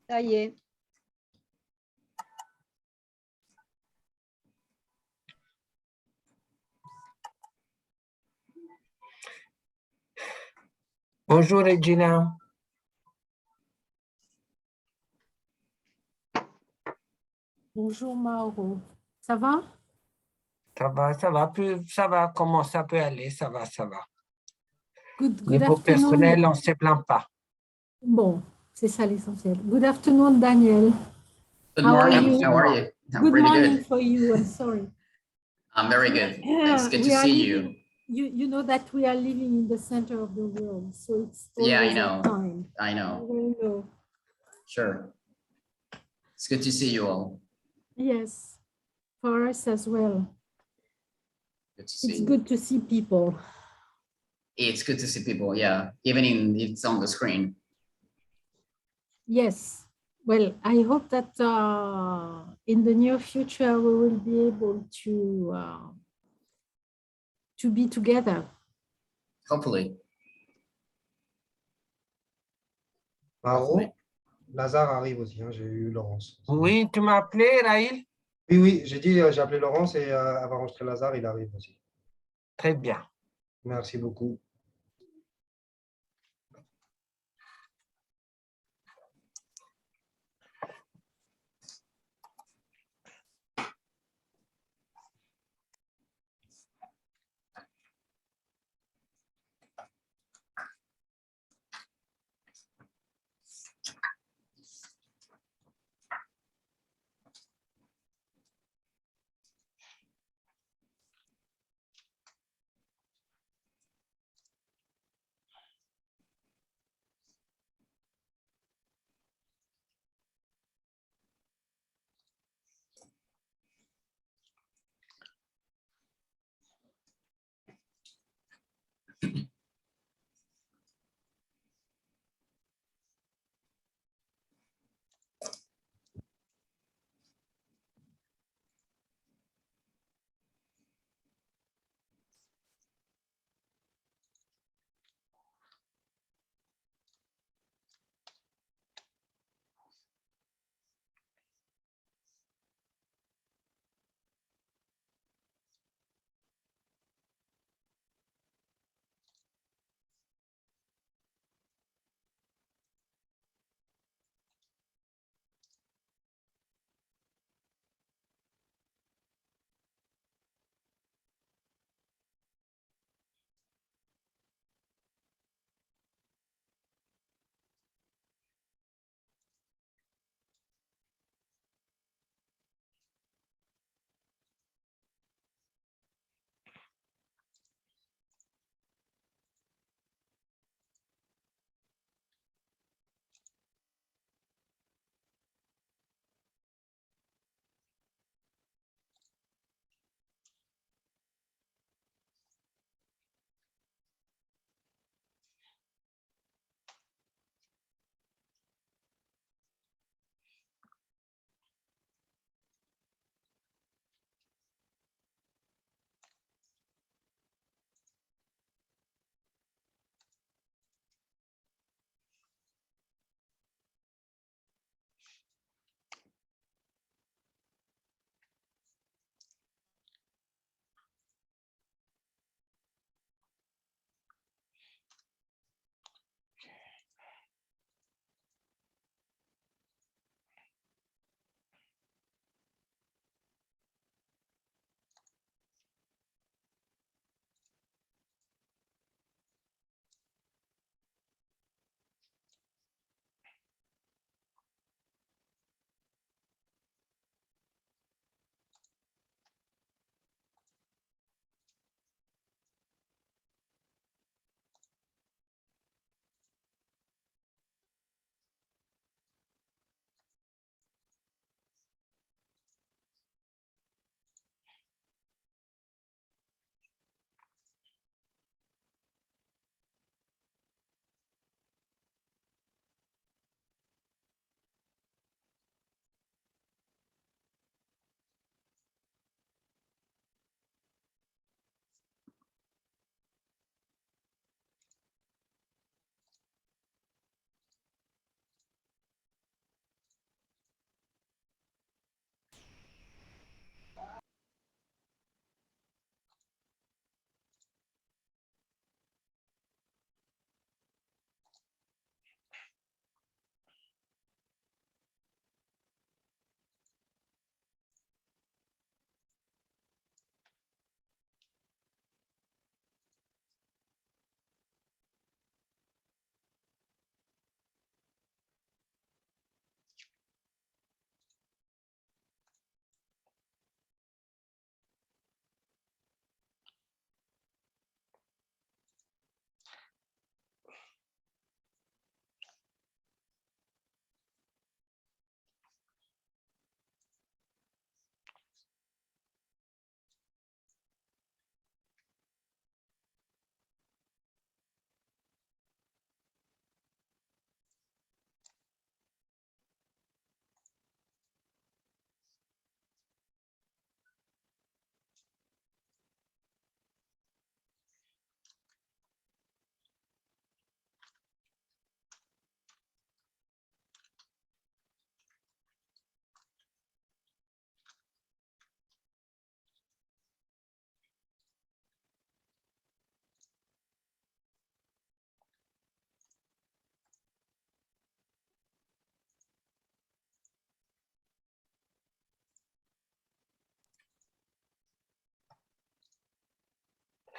Ça y est. Bonjour Regina. Bonjour Mauro. Ça va? Ça va, comment ça peut aller, ça va. Good Niveau afternoon. personnel, on ne se plaint pas. Bon, c'est ça l'essentiel. Good afternoon, Daniel. Good How are morning. you? How are you? I'm Good pretty morning good. for you. I'm sorry. I'm very good. It's good to see you. You know that we are living in the center of the world, so it's always Yeah, I a know. time. I know. You know. Sure. It's good to see you all. Yes, for us as well. Good to see It's you. good to see people. It's good to see people. Yeah, even it's on the screen. Yes. Well, I hope that in the near future we will be able to be together. Hopefully. Maro, Lazare arrive aussi, hein, j'ai eu Laurence. Oui, tu m'as appelé, Raïl? Oui, j'ai dit, j'ai appelé Laurence et avant enregistré Lazare, il arrive aussi. Très bien. Merci beaucoup.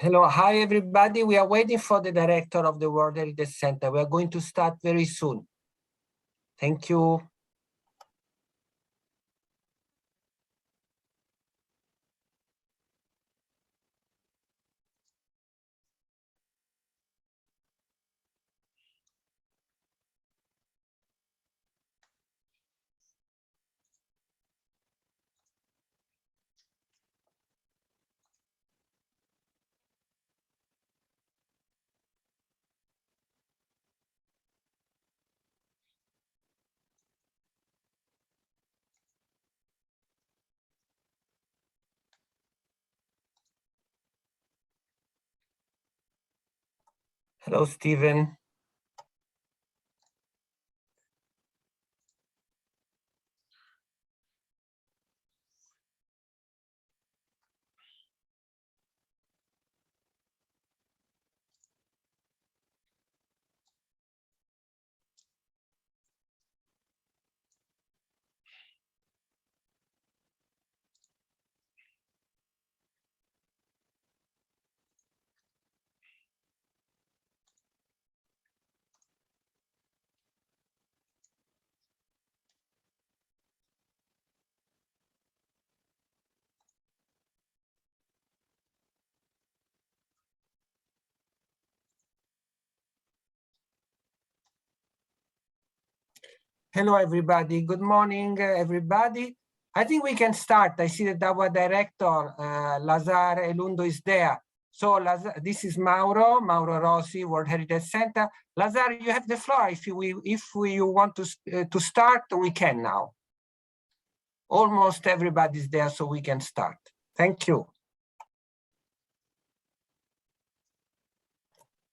Hello, hi everybody. We are waiting for the director of the World Heritage Center. We are going to start very soon. Thank you. Hello, Stephen. Hello, everybody. Good morning, everybody. I think we can start. I see that our director, Lazar Elundo, is there. So this is Mauro Rossi, World Heritage Center. Lazar, you have the floor. If you want to start, we can now. Almost everybody's there, so we can start. Thank you.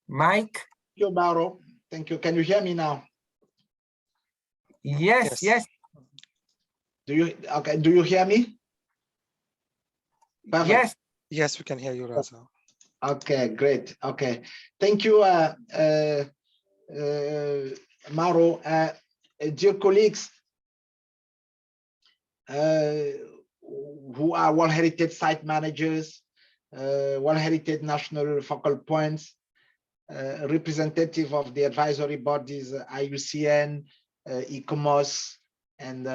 Mike? Thank you, Mauro. Thank you. Can you hear me now? Yes, yes. Do you hear me? Perfect. Yes. Yes, we can hear you, Raza. Okay, great. Okay. Thank you, Mauro. Dear colleagues, who are World Heritage Site Managers, World Heritage National Focal Points, representative of the advisory bodies, IUCN, ICOMOS, and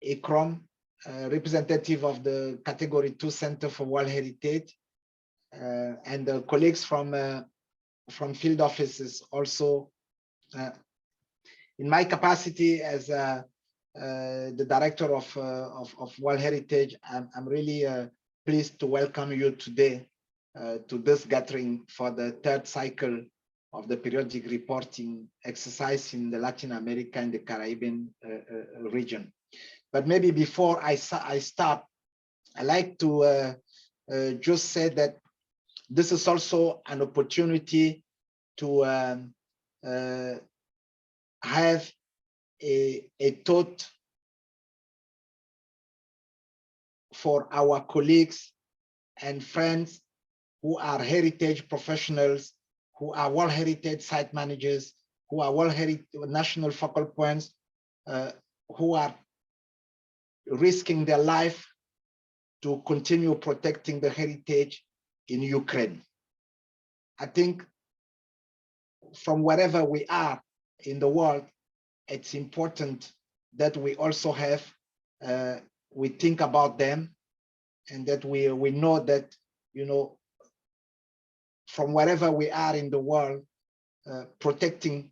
ICROM, representative of the Category 2 Center for World Heritage, and the colleagues from field offices also. In my capacity as the director of World Heritage, I'm really pleased to welcome you today to this gathering for the third cycle of the periodic reporting exercise in the Latin America and the Caribbean region. But maybe before I start, I like to just say that this is also an opportunity to have a thought for our colleagues and friends who are heritage professionals, who are World Heritage Site Managers, who are World Heritage National Focal Points, who are risking their life to continue protecting the heritage in Ukraine. I think from wherever we are in the world, it's important that we also have, we think about them, and that we know that, you know, from wherever we are in the world, protecting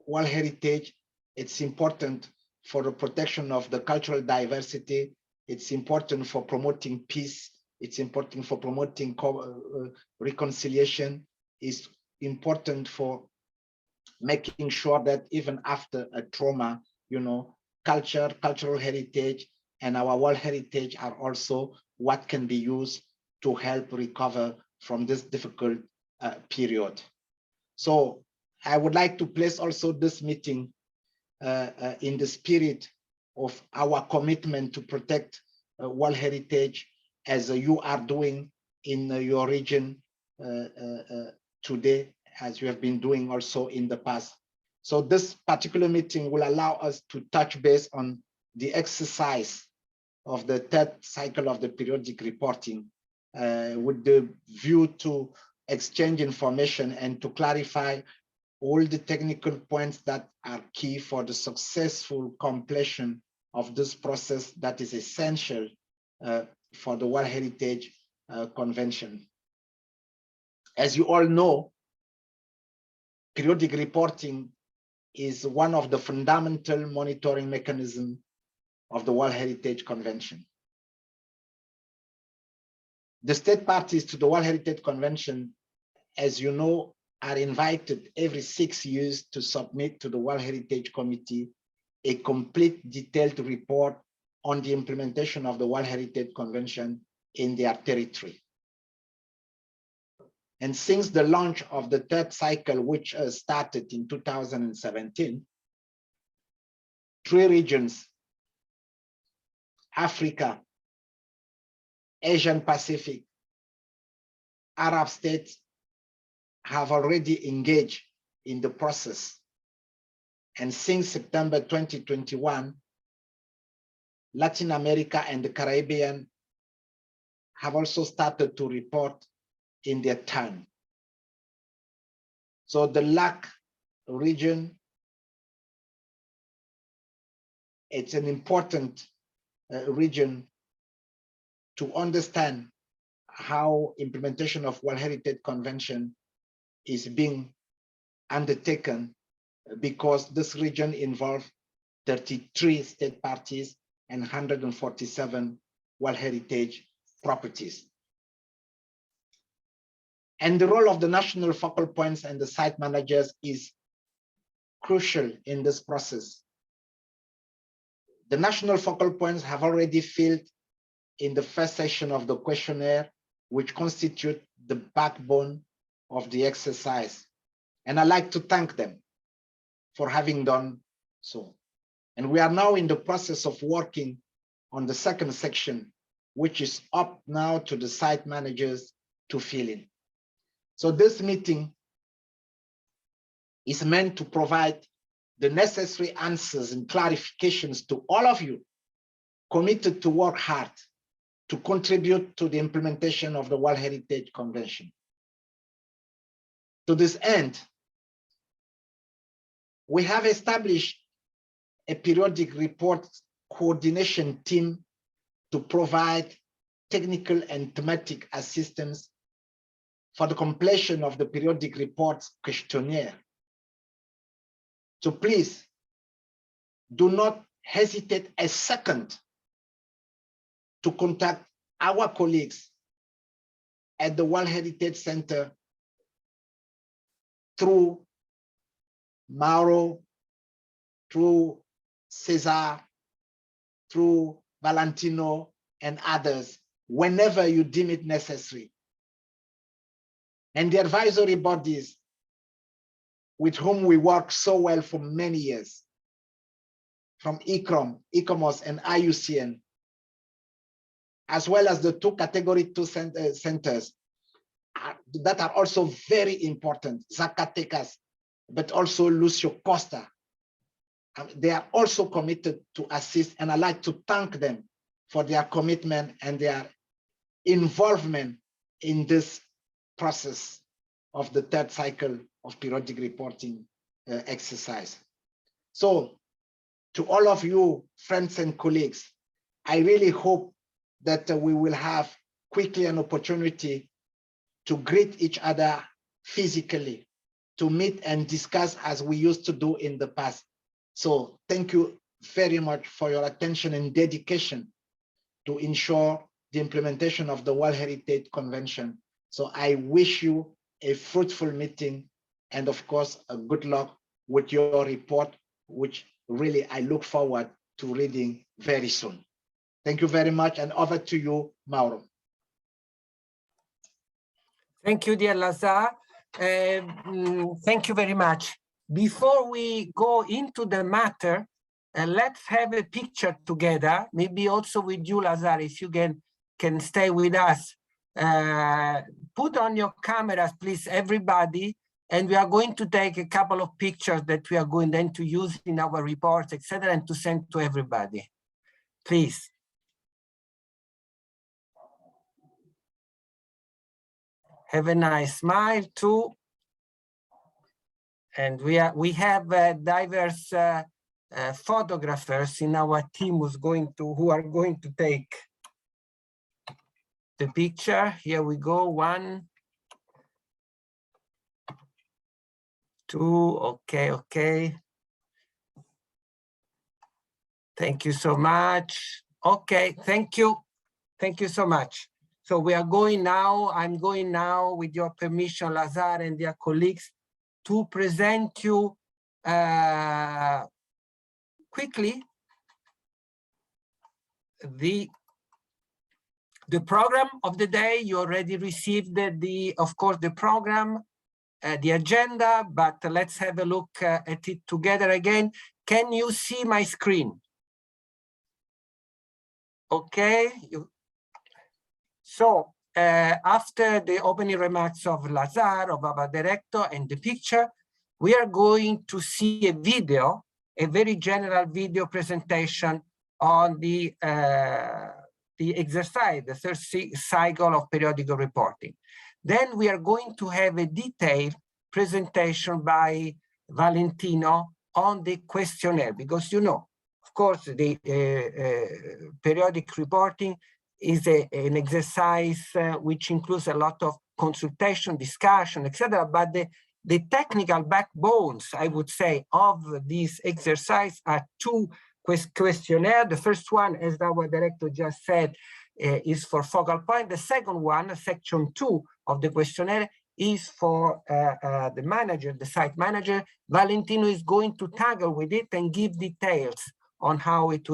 World Heritage, it's important for the protection of the cultural diversity. It's important for promoting peace. It's important for promoting reconciliation. It's important for making sure that even after a trauma, you know, cultural heritage and our world heritage are also what can be used to help recover from this difficult period. So I would like to place also this meeting in the spirit of our commitment to protect world heritage, as you are doing in your region today, as you have been doing also in the past. So this particular meeting will allow us to touch base on the exercise of the third cycle of the periodic reporting, with the view to exchange information and to clarify all the technical points that are key for the successful completion of this process that is essential for the World Heritage Convention. As you all know, periodic reporting is one of the fundamental monitoring mechanisms of the World Heritage Convention. The state parties to the World Heritage Convention, as you know, are invited every 6 years to submit to the World Heritage Committee a complete detailed report on the implementation of the World Heritage Convention in their territory. And since the launch of the third cycle, which started in 2017, 3 regions, Africa, Asian Pacific, Arab states, have already engaged in the process. And since September 2021, Latin America and the Caribbean have also started to report in their turn. So the LAC region, it's an important region to understand how implementation of World Heritage Convention is being undertaken, because this region involves 33 state parties and 147 World Heritage properties. And the role of the national focal points and the site managers is crucial in this process. The national focal points have already filled in the first session of the questionnaire, which constitute the backbone of the exercise. And I'd like to thank them for having done so. And we are now in the process of working on the second section, which is up now to the site managers to fill in. So this meeting is meant to provide the necessary answers and clarifications to all of you committed to work hard to contribute to the implementation of the World Heritage Convention. To this end, we have established a periodic report coordination team to provide technical and thematic assistance for the completion of the periodic reports questionnaire. So please do not hesitate a second to contact our colleagues at the World Heritage Center through Mauro, through Cesar, through Valentino and others, whenever you deem it necessary. And the advisory bodies with whom we work so well for many years, from ICROM, ICOMOS and IUCN, as well as the 2 category 2 centers that are also very important, Zacatecas, but also Lucio Costa. They are also committed to assist, and I'd like to thank them for their commitment and their involvement in this process of the third cycle of periodic reporting exercise. So to all of you, friends and colleagues, I really hope that we will have quickly an opportunity to greet each other physically, to meet and discuss as we used to do in the past. So thank you very much for your attention and dedication to ensure the implementation of the World Heritage Convention. So I wish you a fruitful meeting and of course, a good luck with your report, which really I look forward to reading very soon. Thank you very much, and over to you, Mauro. Thank you, dear Lazar. Thank you very much. Before we go into the matter, let's have a picture together, maybe also with you, Lazar, if you can stay with us. Put on your cameras, please, everybody, and we are going to take a couple of pictures that we are going then to use in our reports, etc., and to send to everybody. Please. Have a nice smile too. And we have diverse photographers in our team who are going to take the picture. Here we go. 1, 2. Okay. Thank you so much. Okay, thank you so much. So we are going now. I'm going now, with your permission, Lazar and their colleagues, to present you quickly the program of the day. You already received of course, the program, the agenda, but let's have a look at it together again. Can you see my screen? Okay. So after the opening remarks of Lazar, of our director, and the picture, we are going to see a video, a very general video presentation on the exercise, the third cycle of periodical reporting. Then we are going to have a detailed presentation by Valentino on the questionnaire, because of course, the periodic reporting is an exercise which includes a lot of consultation, discussion, etc. But the technical backbones, I would say, of this exercise are 2 questionnaires. The first one, as our director just said, is for focal point. The second one, section 2 of the questionnaire, is for the manager, the site manager. Valentino is going to tackle with it and give details on how it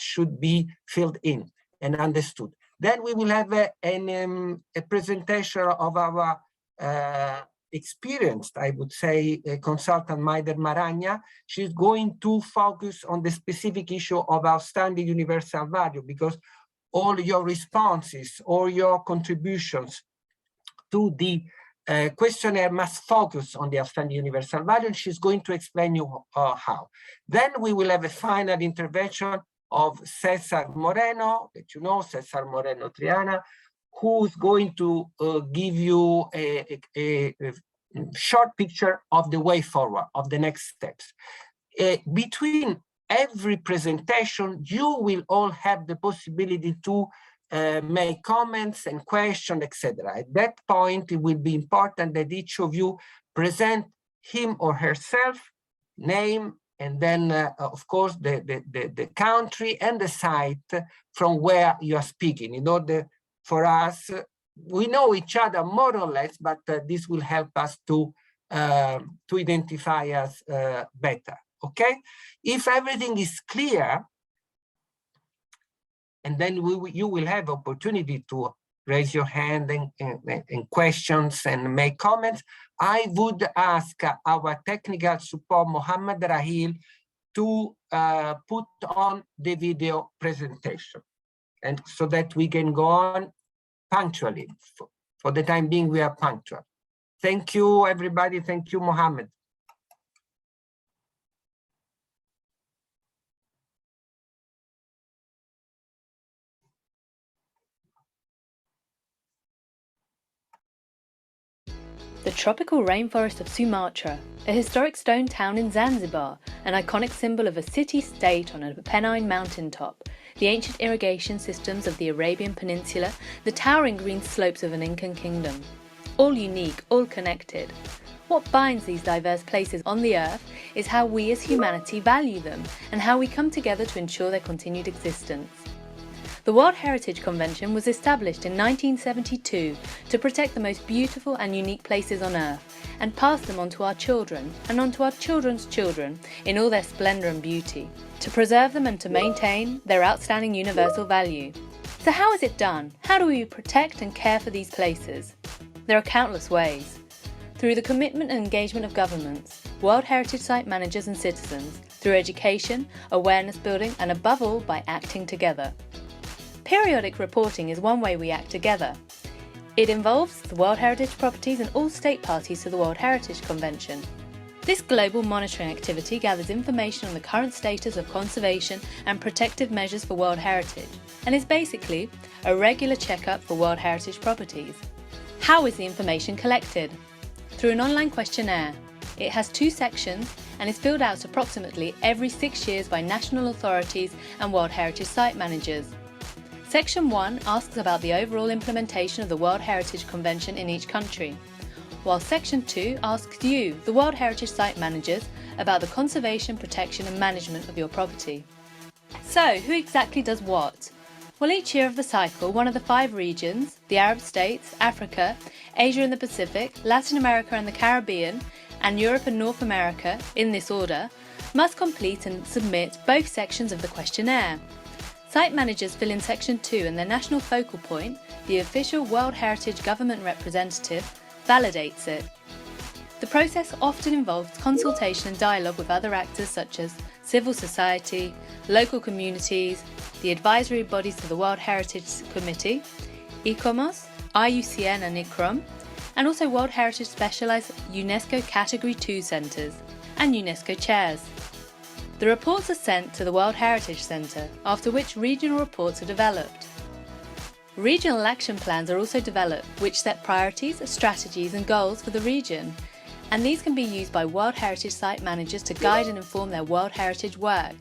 should be filled in and understood. Then we will have a presentation of our experienced, I would say, consultant, Maider Maragna. She's going to focus on the specific issue of outstanding universal value, because all your responses or your contributions to the questionnaire must focus on the outstanding universal value, and she's going to explain you how. Then we will have a final intervention of Cesar Moreno, that you know, Cesar Moreno Triana, who's going to give you a short picture of the way forward, of the next steps. Between every presentation, you will all have the possibility to make comments and questions, etc. At that point, it will be important that each of you present him or herself, name, and then, of course, the country and the site from where you are speaking. In order for us, we know each other more or less, but this will help us to identify us better. Okay? If everything is clear, and then you will have opportunity to raise your hand and questions and make comments, I would ask our technical support, Mohammed Rahil, to put on the video presentation, and so that we can go on punctually. For the time being, we are punctual. Thank you, everybody. Thank you, Mohammed. The tropical rainforest of Sumatra, a historic stone town in Zanzibar, an iconic symbol of a city-state on a Pennine mountaintop, the ancient irrigation systems of the Arabian Peninsula, the towering green slopes of an Incan kingdom. All unique, all connected. What binds these diverse places on the earth is how we as humanity value them and how we come together to ensure their continued existence. The World Heritage Convention was established in 1972 to protect the most beautiful and unique places on Earth and pass them on to our children and on to our children's children in all their splendour and beauty, to preserve them and to maintain their outstanding universal value. So how is it done? How do we protect and care for these places? There are countless ways. Through the commitment and engagement of governments, World Heritage Site managers and citizens, through education, awareness building, and above all by acting together. Periodic reporting is one way we act together. It involves the World Heritage Properties and all state parties to the World Heritage Convention. This global monitoring activity gathers information on the current status of conservation and protective measures for World Heritage, and is basically a regular checkup for World Heritage Properties. How is the information collected? Through an online questionnaire. It has 2 sections and is filled out approximately every 6 years by national authorities and World Heritage Site managers. Section 1 asks about the overall implementation of the World Heritage Convention in each country, while Section 2 asks you, the World Heritage Site managers, about the conservation, protection and management of your property. So, who exactly does what? Well, each year of the cycle, one of the 5 regions, the Arab states, Africa, Asia and the Pacific, Latin America and the Caribbean, and Europe and North America, in this order, must complete and submit both sections of the questionnaire. Site managers fill in Section 2 and their national focal point, the official World Heritage Government representative, validates it. The process often involves consultation and dialogue with other actors such as civil society, local communities, the advisory bodies to the World Heritage Committee, ICOMOS, IUCN and ICROM, and also World Heritage Specialised UNESCO Category 2 centres and UNESCO chairs. The reports are sent to the World Heritage Centre, after which regional reports are developed. Regional action plans are also developed, which set priorities, strategies and goals for the region, and these can be used by World Heritage Site managers to guide and inform their World Heritage work.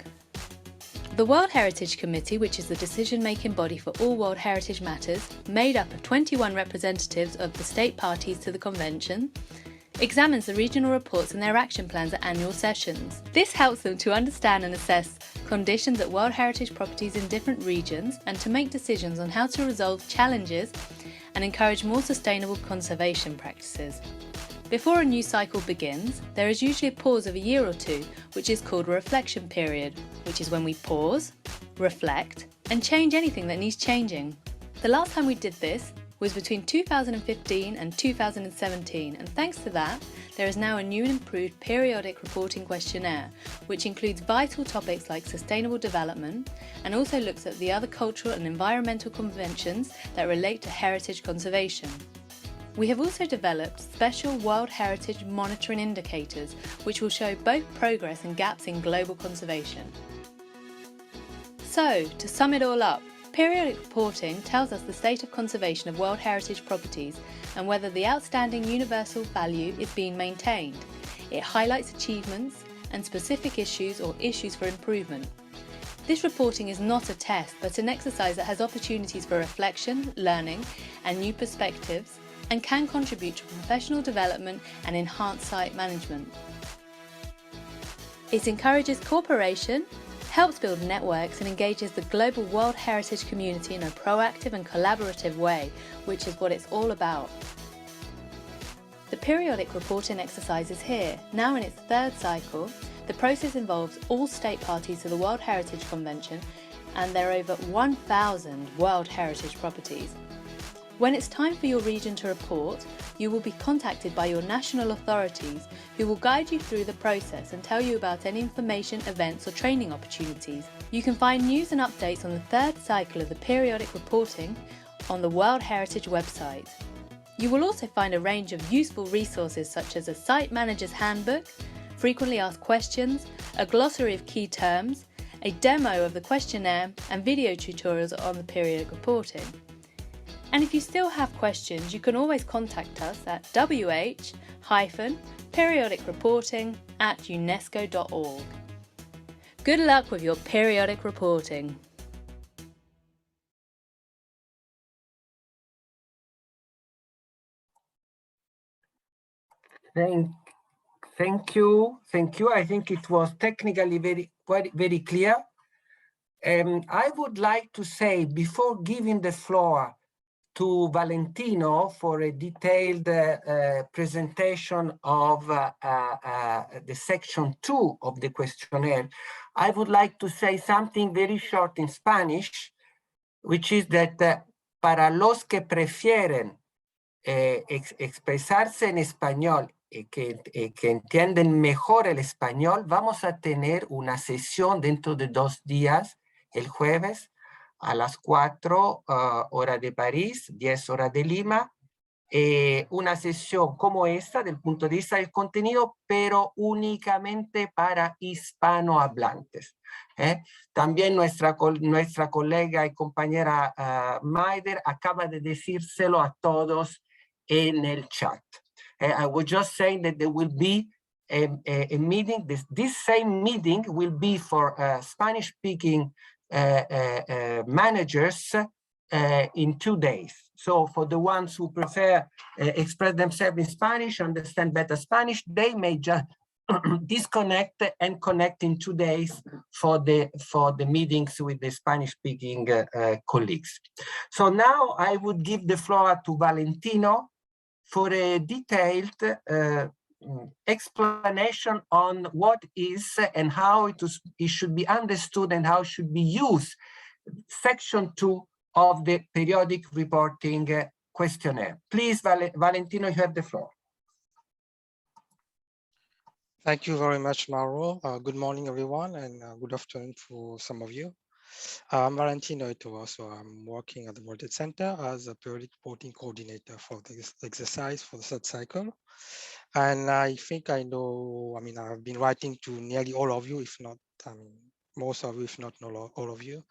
The World Heritage Committee, which is the decision-making body for all World Heritage matters, made up of 21 representatives of the state parties to the Convention, examines the regional reports and their action plans at annual sessions. This helps them to understand and assess conditions at World Heritage properties in different regions and to make decisions on how to resolve challenges and encourage more sustainable conservation practices. Before a new cycle begins, there is usually a pause of a year or 2, which is called a reflection period, which is when we pause, reflect, and change anything that needs changing. The last time we did this was between 2015 and 2017, and thanks to that, there is now a new and improved periodic reporting questionnaire, which includes vital topics like sustainable development and also looks at the other cultural and environmental conventions that relate to heritage conservation. We have also developed special World Heritage monitoring indicators, which will show both progress and gaps in global conservation. So, to sum it all up, periodic reporting tells us the state of conservation of World Heritage properties and whether the outstanding universal value is being maintained. It highlights achievements and specific issues or issues for improvement. This reporting is not a test, but an exercise that has opportunities for reflection, learning, and new perspectives, and can contribute to professional development and enhanced site management. It encourages cooperation, helps build networks and engages the global World Heritage community in a proactive and collaborative way, which is what it's all about. The periodic reporting exercise is here, now in its 3rd cycle. The process involves all state parties to the World Heritage Convention, and there are over 1,000 World Heritage properties. When it's time for your region to report, you will be contacted by your national authorities who will guide you through the process and tell you about any information, events or training opportunities. You can find news and updates on the 3rd cycle of the periodic reporting on the World Heritage website. You will also find a range of useful resources such as a site manager's handbook, frequently asked questions, a glossary of key terms, a demo of the questionnaire and video tutorials on the periodic reporting. And if you still have questions, you can always contact us at wh-periodicreporting@unesco.org. Good luck with your periodic reporting. Thank you. I think it was technically very clear. I would like to say, before giving the floor to Valentino for a detailed presentation of the section 2 of the questionnaire, I would like to say something very short in Spanish, which is that para los que prefieren expresarse en español y que entienden mejor el español, vamos a tener una sesión dentro de 2 días, el jueves, a las 4 hora de París, 10 horas de Lima, una sesión como esta del punto de vista del contenido, pero únicamente para hispanohablantes. También nuestra colega y compañera Maider acaba de decírselo a todos e nel chat. I was just saying that there will be a meeting. This same meeting will be for Spanish-speaking managers in 2 days. So for the ones who prefer express themselves in Spanish, understand better Spanish, they may just disconnect and connect in 2 days for the meetings with the Spanish-speaking colleagues. So now I would give the floor to Valentino for a detailed explanation on what is and how it should be understood and how it should be used. Section 2 of the periodic reporting questionnaire. Please, Valentino, you have the floor. Thank you very much, Mauro. Good morning, everyone, and good afternoon for some of you. I'm Valentino Eto'o, so I'm working at the World Trade Center as a periodic reporting coordinator for this exercise for the third cycle. And I think I know, I've been writing to nearly all of you, if not, most of you, if not all of you.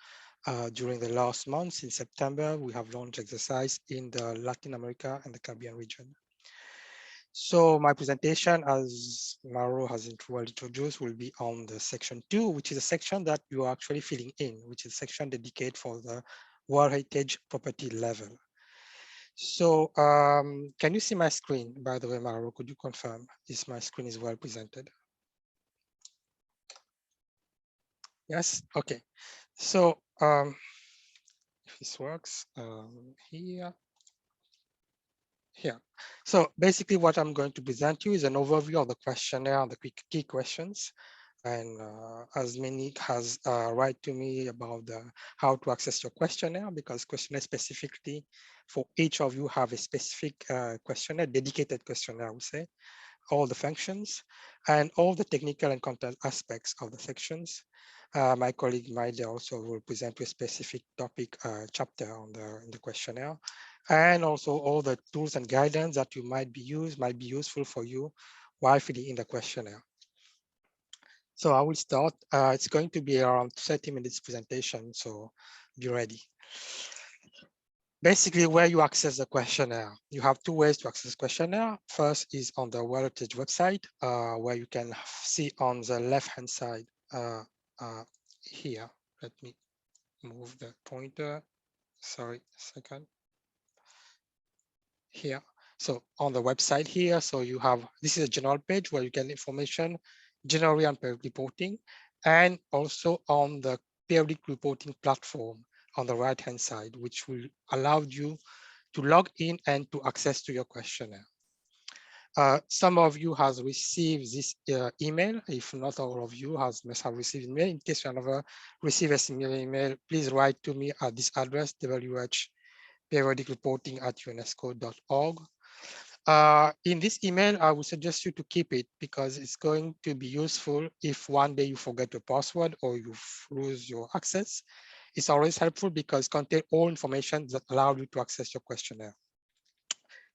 During the last months, in September, we have launched exercise in the Latin America and the Caribbean region. So my presentation, as Mauro has introduced, will be on the section 2, which is a section that you are actually filling in, which is a section dedicated for the World Heritage property level. So can you see my screen? By the way, Mauro, could you confirm if my screen is well presented? Yes, okay. So if this works, here. So basically what I'm going to present you is an overview of the questionnaire and the key questions. And as Monique has write to me about how to access your questionnaire, because questionnaire specifically for each of you have a specific questionnaire, dedicated questionnaire, I would say, all the functions and all the technical and content aspects of the sections. My colleague Maide also will present a specific topic chapter in the questionnaire, and also all the tools and guidance that you might be useful for you while filling in the questionnaire. So I will start. It's going to be around 30 minutes presentation, so be ready. Basically, where you access the questionnaire, you have 2 ways to access the questionnaire. First is on the World Heritage website, where you can see on the left-hand side here. Let me move the pointer. Sorry, a second. Here. So on the website here, so you have, this is a general page where you get information, generally on periodic reporting, and also on the periodic reporting platform on the right-hand side, which will allow you to log in and to access to your questionnaire. Some of you has received this email. If not all of you must have received email. In case you never receive a similar email, please write to me at this address, wh periodicreporting@unesco.org. In this email, I would suggest you to keep it because it's going to be useful if one day you forget your password or you lose your access. It's always helpful because it contains all information that allows you to access your questionnaire.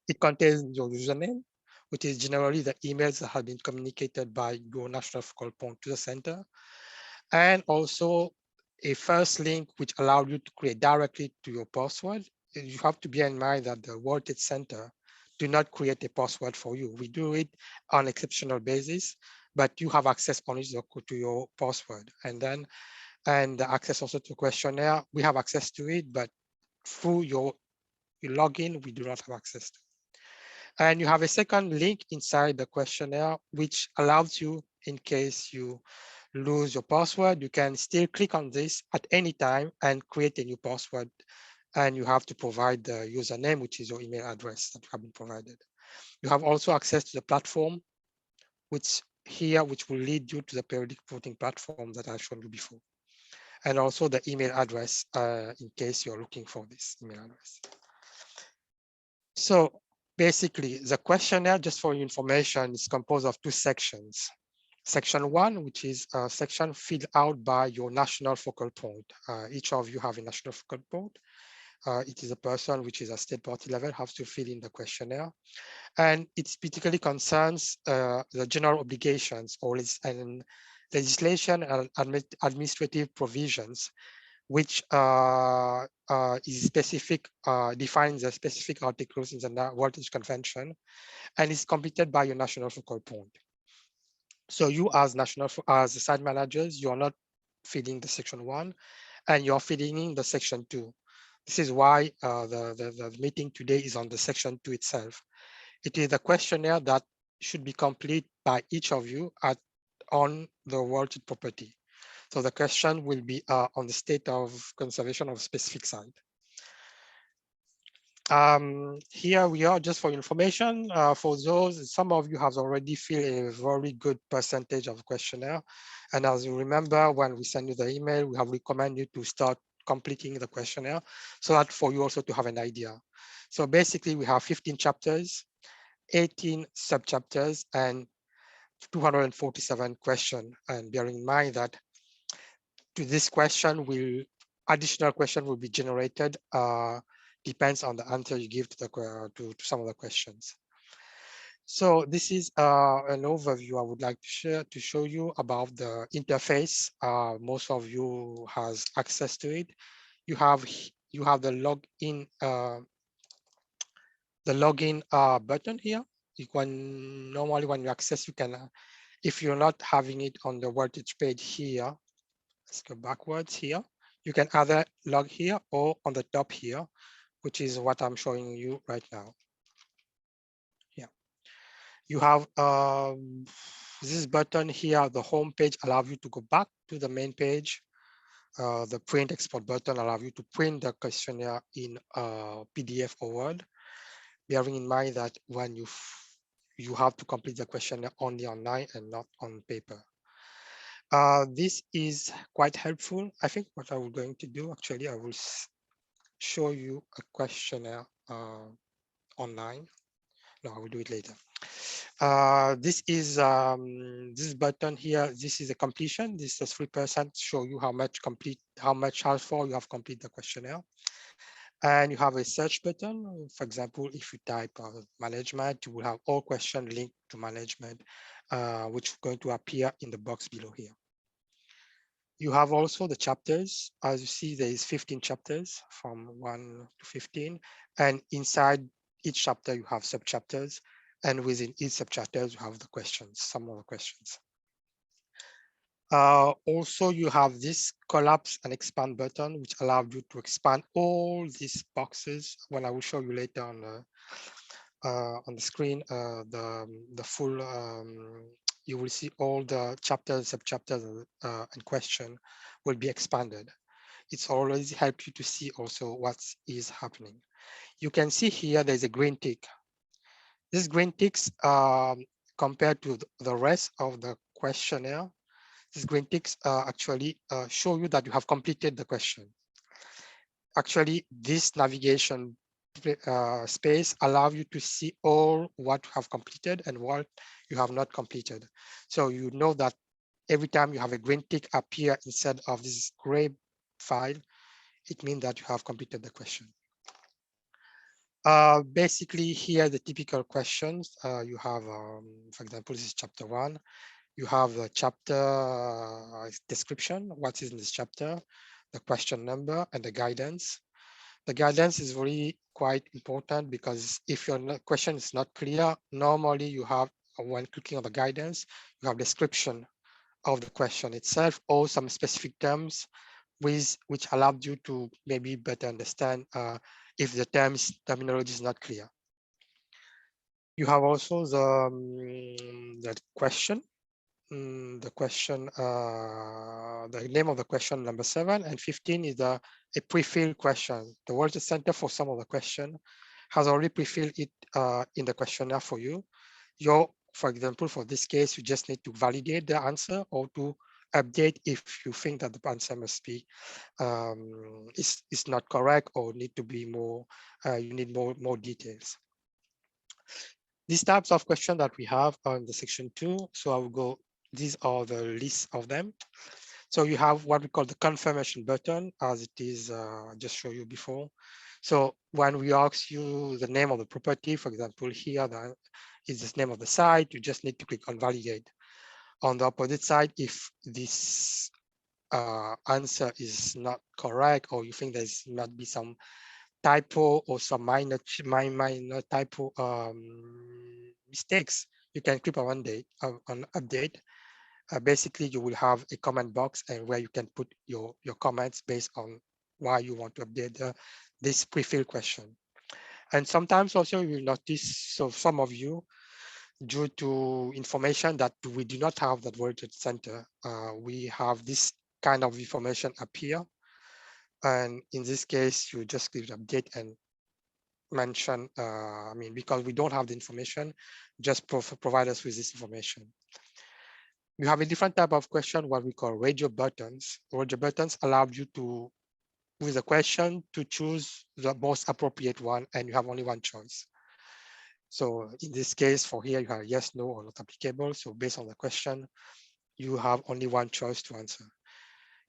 It contains your username, which is generally the emails that have been communicated by your national focal point to the center, and also a first link which allows you to create directly to your password. You have to bear in mind that the World Trade Center do not create a password for you. We do it on exceptional basis, but you have access only to your password. And the access also to questionnaire, we have access to it, but through your login, we do not have access to it. And you have a second link inside the questionnaire, which allows you, in case you lose your password, you can still click on this at any time and create a new password. And you have to provide the username, which is your email address that you have been provided. You have also access to the platform, which will lead you to the periodic reporting platform that I showed you before. And also the email address in case you're looking for this email address. So basically, the questionnaire, just for your information, is composed of 2 sections. Section 1, which is a section filled out by your national focal point. Each of you have a national focal point. It is a person which is a state party level, has to fill in the questionnaire. And it particularly concerns the general obligations and legislation and administrative provisions which is specific, defines the specific articles in the voltage convention, and is completed by your national focal point. So you as as the site managers, you're not feeding the section 1, and you're feeding in the section 2. This is why the meeting today is on the section 2 itself. It is a questionnaire that should be complete by each of you on the voltage property. So the question will be on the state of conservation of specific site. Here we are, just for information, for those, some of you have already filled a very good percentage of questionnaire. And as you remember, when we send you the email, we have recommended you to start completing the questionnaire so that for you also to have an idea. So basically we have 15 chapters, 18 sub-chapters, and 247 questions. And bearing in mind that to this question, additional question will be generated, depends on the answer you give to some of the questions. So this is an overview I would like to show you about the interface. Most of you has access to it. You have the login button here. You can normally when you access, you can if you're not having it on the voltage page here, let's go backwards here. You can either log here or on the top here, which is what I'm showing you right now. Yeah, you have this button here. The home page allows you to go back to the main page. The print export button allows you to print the questionnaire in PDF or Word, bearing in mind that when you have to complete the questionnaire only online and not on paper. This is quite helpful. I think what I was going to do, actually, I will show you a questionnaire online. No, I will do it later. This is this button here. This is a completion. This is 3%, show you how far you have completed the questionnaire. And you have a search button. For example, if you type management, you will have all questions linked to management, which is going to appear in the box below here. You have also the chapters. As you see, there is 15 chapters from 1 to 15. And inside each chapter, you have sub-chapters. And within each sub-chapters, you have the questions, some of the questions. Also, you have this collapse and expand button, which allows you to expand all these boxes. When I will show you later on the screen, the full, you will see all the chapters, sub-chapters, and question will be expanded. It's always help you to see also what is happening. You can see here there's a green tick. This green ticks compared to the rest of the questionnaire, these green ticks actually show you that you have completed the question. Actually, this navigation space allows you to see all what you have completed and what you have not completed. So you know that every time you have a green tick appear instead of this gray file, it means that you have completed the question. Basically, here the typical questions you have, for example, this is chapter 1. You have the chapter description, what is in this chapter, the question number, and the guidance. The guidance is really quite important because if your question is not clear, normally you have, when clicking on the guidance, you have description of the question itself or some specific terms which allowed you to maybe better understand if the terminology is not clear. You have also the question. The name of the question number 7, and 15 is a pre-filled question. The Voltage Center for some of the question has already pre-filled it in the questionnaire for you. For example, for this case, you just need to validate the answer or to update if you think that the answer must be is not correct or need to be more. You need more details. These types of questions that we have on the section 2. So I will go. These are the list of them. So you have what we call the confirmation button, as it is just showed you before. So when we ask you the name of the property, for example, here is the name of the site, you just need to click on validate. On the opposite side, if this answer is not correct, or you think there's might be some typo or some minor typo mistakes, you can click on update. Basically, you will have a comment box and where you can put your comments based on why you want to update this pre-filled question. And sometimes also you will notice, so some of you, due to information that we do not have that World Trade Center, we have this kind of information appear. And in this case, you just click update and mention, because we don't have the information, just provide us with this information. You have a different type of question, what we call radio buttons. Radio buttons allow you to, with a question, to choose the most appropriate one, and you have only one choice. So in this case, for here, you have yes, no, or not applicable. So based on the question, you have only one choice to answer.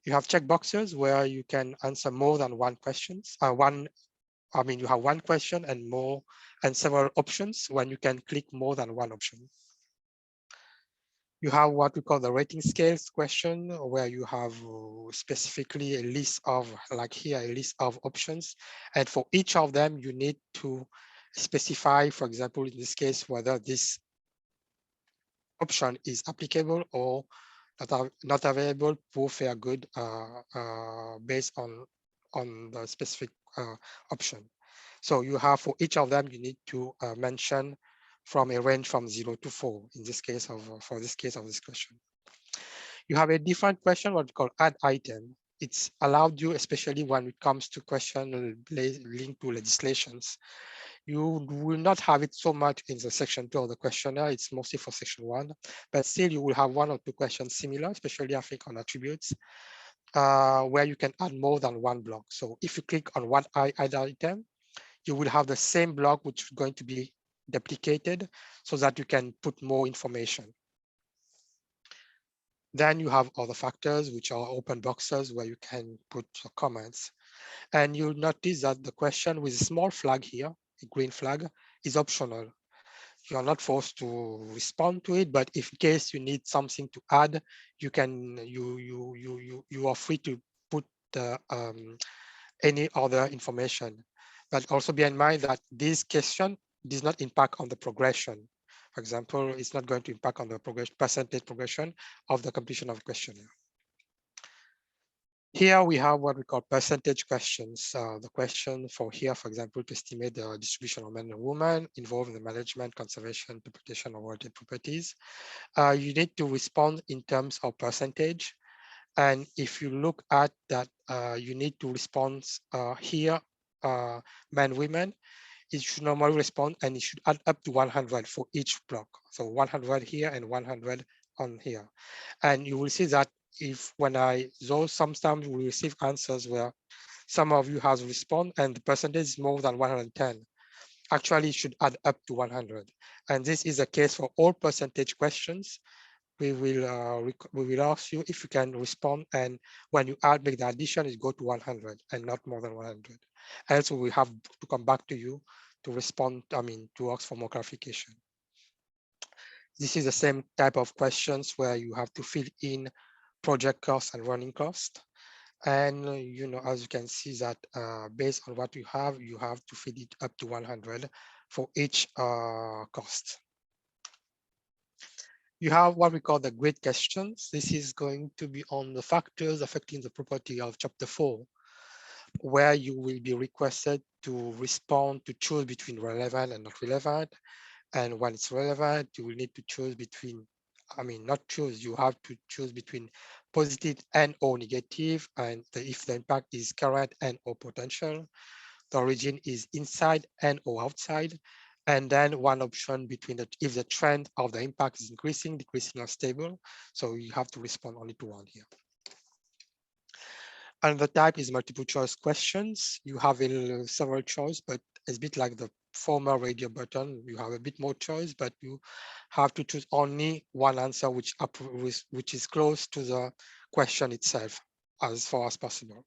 You have checkboxes where you can answer more than one questions. You have one question and more and several options when you can click more than one option. You have what we call the rating scales question, where you have specifically a list of, like here, a list of options. And for each of them, you need to specify, for example, in this case, whether this option is applicable or not available, poor, fair, good, based on the specific option. So you have, for each of them, you need to mention from a range from 0 to 4, in this case for this case of this question. You have a different question, what we call add item. It's allowed you, especially when it comes to question linked to legislations. You will not have it so much in the section 2 of the questionnaire. It's mostly for section 1, but still you will have 1 or 2 questions similar, especially I think on attributes, where you can add more than one block. So if you click on one add item, you will have the same block which is going to be duplicated so that you can put more information. Then you have other factors, which are open boxes where you can put your comments. And you'll notice that the question with a small flag here, a green flag, is optional. You are not forced to respond to it, but if in case you need something to add, you can you are free to put any other information. But also bear in mind that this question does not impact on the progression. For example, it's not going to impact on the percentage progression of the completion of the questionnaire. Here we have what we call percentage questions. The question for here, for example, to estimate the distribution of men and women involved in the management, conservation, interpretation of worldwide properties. You need to respond in terms of percentage. And if you look at that, you need to respond here, men, women, it should normally respond and it should add up to 100 for each block. So 100 here and 100 on here. And you will see that if sometimes we receive answers where some of you has respond and the percentage is more than 110. Actually, it should add up to 100. And this is the case for all percentage questions. We will ask you if you can respond, and when you make the addition, it go to 100 and not more than 100. Else we have to come back to you to respond, to ask for more clarification. This is the same type of questions where you have to fill in project cost and running cost. And as you can see that based on what you have to fill it up to 100 for each cost. You have what we call the grid questions. This is going to be on the factors affecting the property of chapter 4, where you will be requested to respond, to choose between relevant and not relevant. And when it's relevant, you will need to choose between, you have to choose between positive and or negative, and if the impact is current and or potential. The origin is inside and or outside. And then one option between if the trend of the impact is increasing, decreasing, or stable. So you have to respond only to one here. And the type is multiple choice questions. You have several choice, but it's a bit like the former radio button. You have a bit more choice, but you have to choose only one answer which is close to the question itself as far as possible.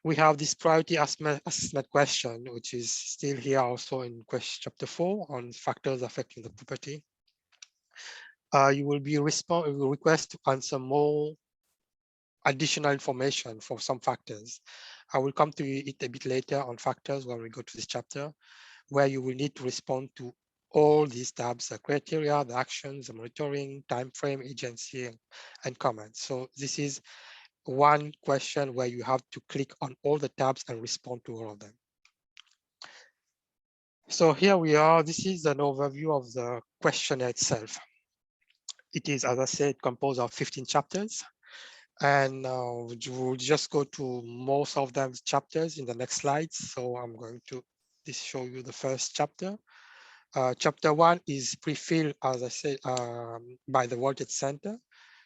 We have this priority assessment question, which is still here also in chapter 4 on factors affecting the property. You will be request to answer more additional information for some factors. I will come to it a bit later on factors when we go to this chapter, where you will need to respond to all these tabs, the criteria, the actions, the monitoring, time frame, agency, and comments. So this is one question where you have to click on all the tabs and respond to all of them. So here we are. This is an overview of the questionnaire itself. It is, as I said, composed of 15 chapters. And we'll just go to most of them chapters in the next slides. So I'm going to show you the first chapter. Chapter 1 is pre-filled, as I said, by the World Trade Center.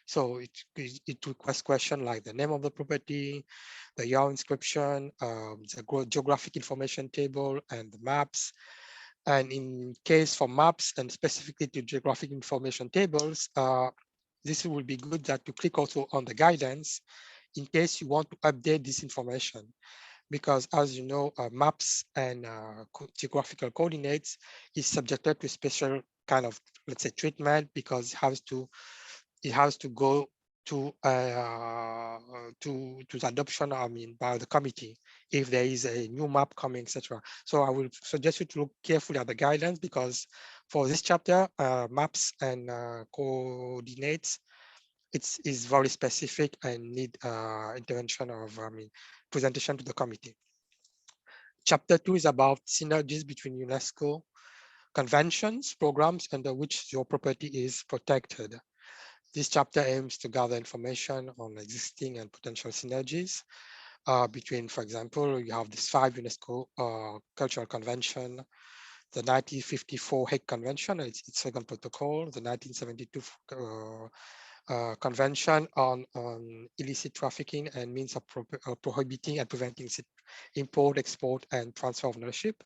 So it requests questions like the name of the property, the year inscription, the geographic information table, and the maps. And in case for maps and specifically to geographic information tables, this will be good that you click also on the guidance in case you want to update this information. Because as you know, maps and geographical coordinates is subjected to special kind of, let's say, treatment, because it has to go to the adoption, I mean, by the committee if there is a new map coming, etc. So I will suggest you to look carefully at the guidance, because for this chapter, maps and coordinates, is very specific and need intervention of, I mean, presentation to the committee. Chapter 2 is about synergies between UNESCO conventions, programs under which your property is protected. This chapter aims to gather information on existing and potential synergies between, for example, you have this 5 UNESCO cultural convention, the 1954 Hague Convention, its second protocol, the 1972 Convention on illicit trafficking and means of prohibiting and preventing import, export, and transfer of ownership,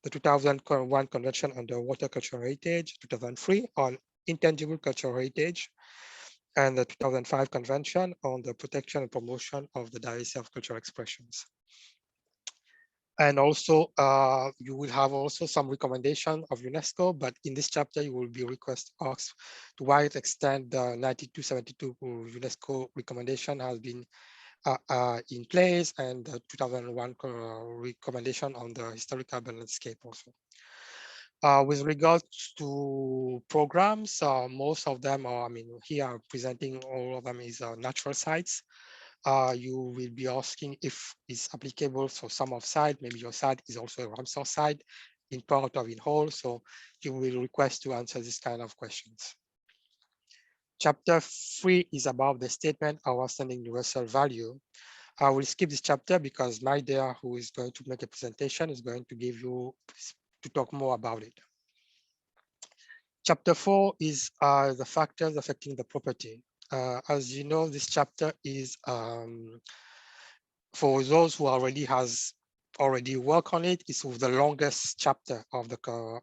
the 2001 Convention on the Water Cultural Heritage, 2003 on intangible cultural heritage, and the 2005 Convention on the protection and promotion of the diversity of cultural expressions. And also, you will have also some recommendation of UNESCO, but in this chapter, you will be asked to what extent the 9272 UNESCO recommendation has been in place, and the 2001 recommendation on the historical landscape also. With regards to programs, most of them are, I mean, here I'm presenting all of them is natural sites. You will be asking if it's applicable for some of site, maybe your site is also a Ramsar site in part or in whole, so you will request to answer this kind of questions. Chapter 3 is about the statement of outstanding universal value. I will skip this chapter because Maida, who is going to make a presentation, is going to give you to talk more about it. Chapter 4 is the factors affecting the property. As you know, this chapter is for those who already work on it. It's the longest chapter of the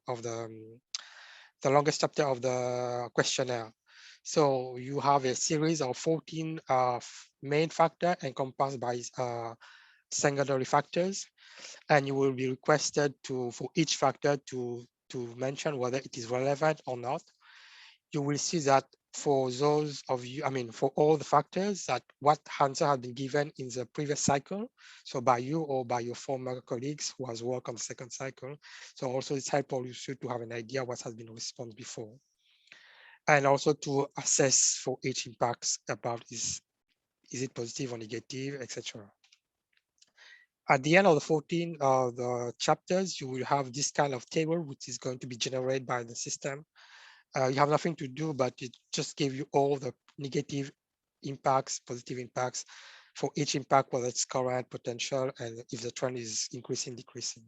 longest chapter of the questionnaire. So you have a series of 14 main factors encompassed by secondary factors, and you will be requested for each factor to mention whether it is relevant or not. You will see that for those of you, I mean, for all the factors, that what answer has been given in the previous cycle, so by you or by your former colleagues who has worked on the second cycle. So also it's helpful you should to have an idea what has been responded before. And also to assess for each impacts about is it positive or negative, etc. At the end of the 14 the chapters, you will have this kind of table, which is going to be generated by the system. You have nothing to do, but it just gives you all the negative impacts, positive impacts for each impact, whether it's current, potential, and if the trend is increasing, decreasing.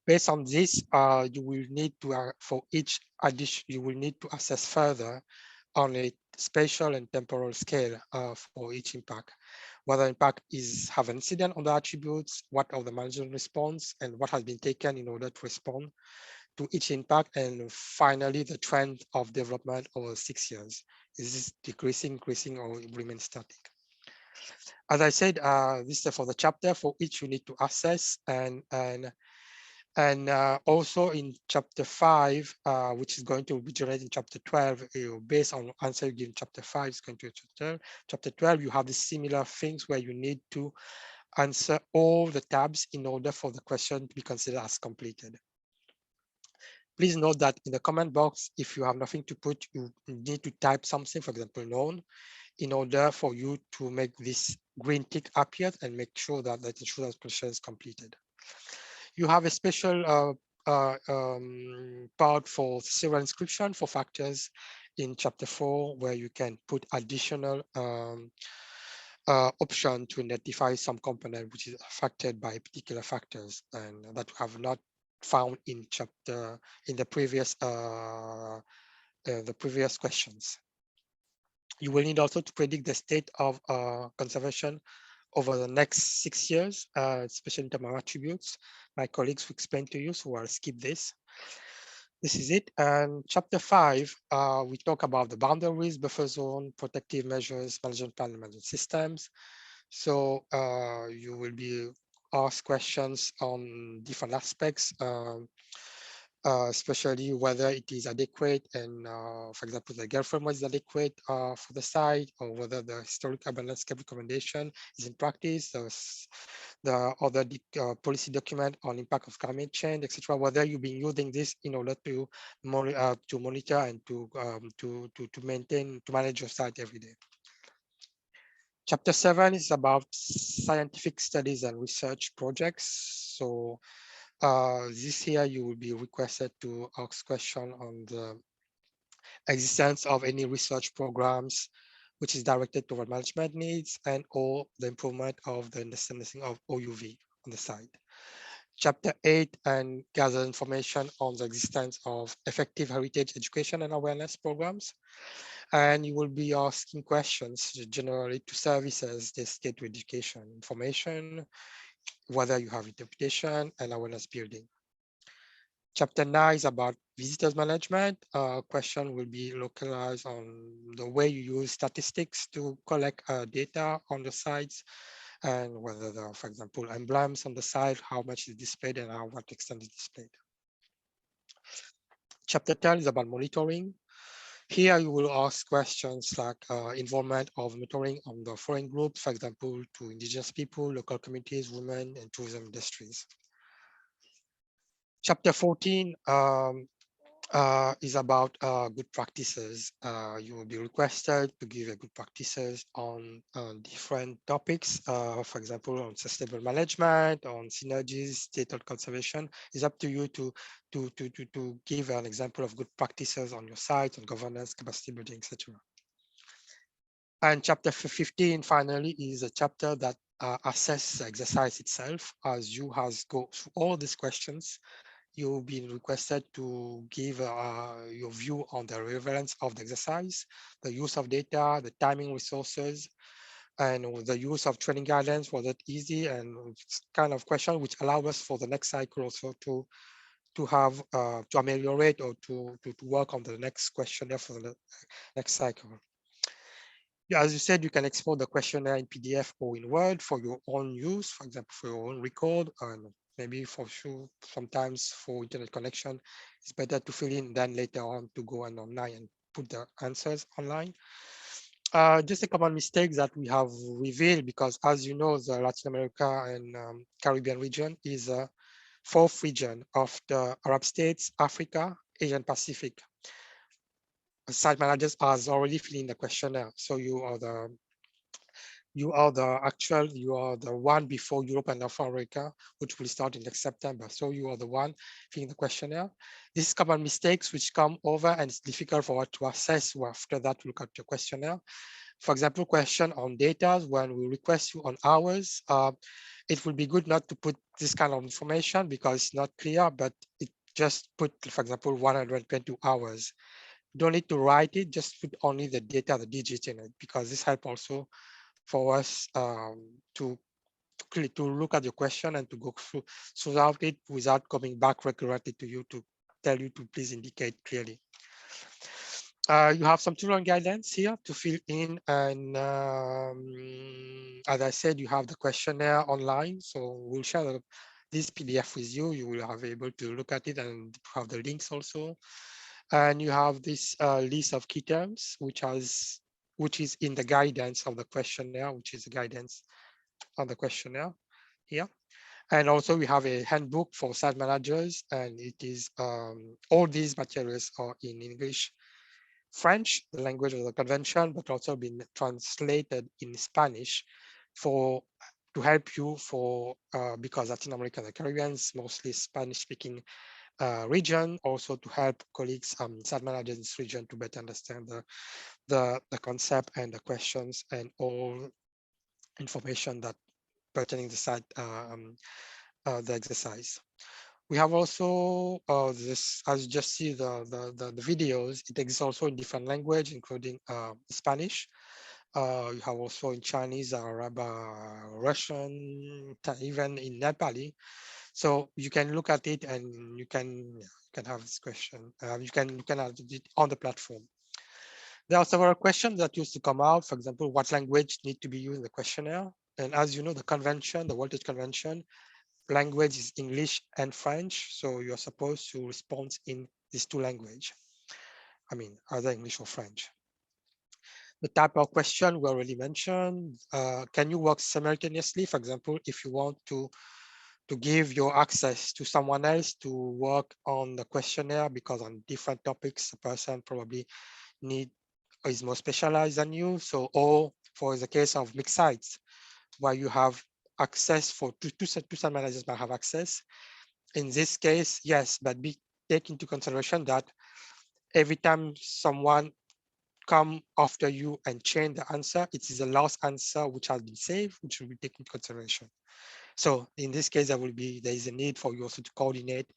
Based on this, you will need to, for each addition, you will need to assess further on a spatial and temporal scale for each impact. Whether impact have an incident on the attributes, what are the management response, and what has been taken in order to respond to each impact, and finally the trend of development over 6 years. Is this decreasing, increasing, or remain static? As I said, this is for the chapter. For each you need to assess, and And also in chapter 5, which is going to be generated in chapter 12, based on answer you give in chapter 5, is going to chapter 12, you have the similar things where you need to answer all the tabs in order for the question to be considered as completed. Please note that in the comment box, if you have nothing to put, you need to type something, for example, known, in order for you to make this green tick appear and make sure that the insurance question is completed. You have a special part for serial inscription for factors in chapter 4, where you can put additional option to identify some component which is affected by particular factors and that you have not found in the previous questions. You will need also to predict the state of conservation over the next 6 years, especially in terms of attributes. My colleagues will explain to you, so I'll skip this. This is it. And chapter 5, we talk about the boundaries, buffer zone, protective measures, management plan, and management systems. So you will be asked questions on different aspects, especially whether it is adequate and, for example, the gale framework is adequate for the site, or whether the historic urban landscape recommendation is in practice, the other policy document on impact of climate change, etc. Whether you've been using this in order to monitor and to manage your site every day. Chapter 7 is about scientific studies and research projects. So this year you will be requested to ask questions on the existence of any research programs which is directed toward management needs and or the improvement of the understanding of OUV on the site. Chapter 8 and gather information on the existence of effective heritage education and awareness programs. And you will be asking questions generally to services dedicated to education information, whether you have interpretation and awareness building. Chapter 9 is about visitors management. Question will be localized on the way you use statistics to collect data on the sites, and whether there are, for example, emblems on the site, how much is displayed and how what extent is displayed. Chapter 10 is about monitoring. Here you will ask questions like involvement of monitoring on the foreign groups, for example, to indigenous people, local communities, women, and tourism industries. Chapter 14 is about good practices. You will be requested to give good practices on different topics, for example, on sustainable management, on synergies, data conservation. It's up to you to give an example of good practices on your site, on governance, capacity building, etc. And chapter 15 finally is a chapter that assesses the exercise itself. As you has go through all these questions, you've been requested to give your view on the relevance of the exercise, the use of data, the timing resources, and the use of training guidelines. Was it easy? And it's kind of question which allow us for the next cycle also to have to ameliorate or to work on the next questionnaire for the next cycle. Yeah, as you said, you can export the questionnaire in PDF or in Word for your own use, for example, for your own record, and maybe for sure, sometimes for internet connection, it's better to fill in than later on to go and online and put the answers online. Just a common mistake that we have revealed, because as you know, the Latin America and Caribbean region is a fourth region of the Arab states, Africa, Asian Pacific. Site managers are already filling the questionnaire. So you are the one before Europe and North America, which will start in next September. So you are the one filling the questionnaire. These common mistakes which come over, and it's difficult for us to assess after that to look at your questionnaire. For example, question on data, when we request you on hours, it will be good not to put this kind of information because it's not clear, but it just put, for example, 122 hours. You don't need to write it, just put only the data, the digits in it, because this helps also for us to look at your question and to go throughout it without coming back regularly to you to tell you to please indicate clearly. You have some children guidelines here to fill in, and as I said, you have the questionnaire online, so we'll share this PDF with you. You will have able to look at it and have the links also. And you have this list of key terms, which is in the guidance of the questionnaire, which is the guidance on the questionnaire here. And also we have a handbook for site managers, and it is all these materials are in English, French, the language of the convention, but also been translated in Spanish to help you for because Latin America and the Caribbean is mostly Spanish speaking region, also to help colleagues, site managers in this region to better understand the concept and the questions and all information that pertaining to site the exercise. We have also this, as you just see the videos, it exists also in different language, including Spanish. You have also in Chinese, Arab, Russian, even in Nepali. So you can look at it and you can have this question. You can have it on the platform. There are several questions that used to come out. For example, what language need to be used in the questionnaire? And as you know, the convention, the voltage convention, language is English and French. So you're supposed to respond in these two languages. I mean, either English or French. The type of question we already mentioned. Can you work simultaneously? For example, if you want to give your access to someone else to work on the questionnaire, because on different topics, the person probably is more specialized than you. So, or for the case of mixed sites, where you have access for two site managers might have access. In this case, yes, but take into consideration that every time someone come after you and change the answer, it is the last answer which has been saved, which will be taken into consideration. So in this case, there is a need for you also to coordinate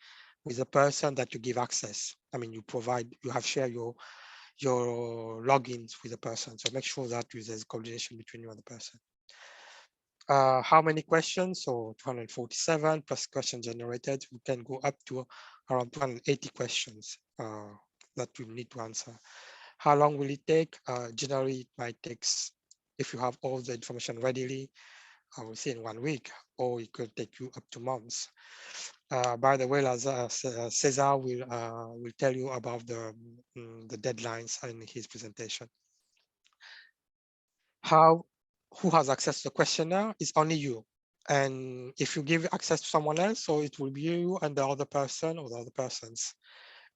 with the person that you give access. I mean, you have shared your logins with the person. So make sure that there's coordination between you and the person. How many questions? So 247 plus questions generated. We can go up to around 280 questions that we need to answer. How long will it take? Generally, it might take, if you have all the information readily, I will say in 1 week, or it could take you up to months. By the way, Cesar will tell you about the deadlines in his presentation. Who has access to the questionnaire is only you. And if you give access to someone else, so it will be you and the other person or the other persons.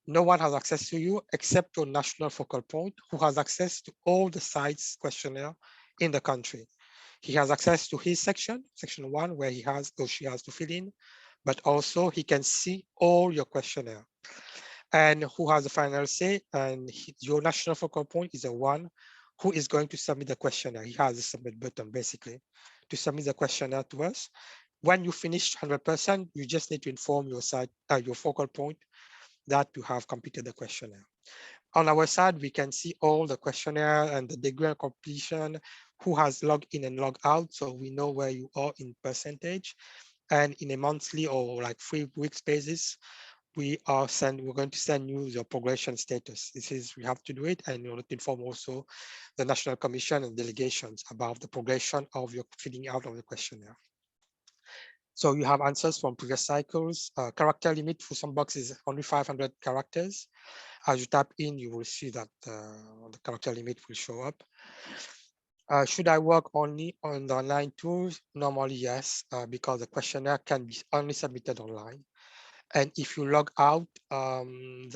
No one has access to you except your national focal point, who has access to all the sites questionnaire in the country. He has access to his section 1, where he has or she has to fill in, but also he can see all your questionnaire. And who has the final say? And your national focal point is the one who is going to submit the questionnaire. He has a submit button basically to submit the questionnaire to us. When you finish 100%, you just need to inform your site, your focal point, that you have completed the questionnaire. On our side, we can see all the questionnaire and the degree of completion, who has logged in and logged out, so we know where you are in percentage. And in a monthly or like 3 weeks basis, we're going to send you your progression status. We have to do it, and in order to inform also the National Commission and delegations about the progression of your filling out of the questionnaire. So you have answers from previous cycles. Character limit for some boxes is only 500 characters. As you tap in, you will see that the character limit will show up. Should I work only on the online tools? Normally, yes, because the questionnaire can be only submitted online. And if you log out, when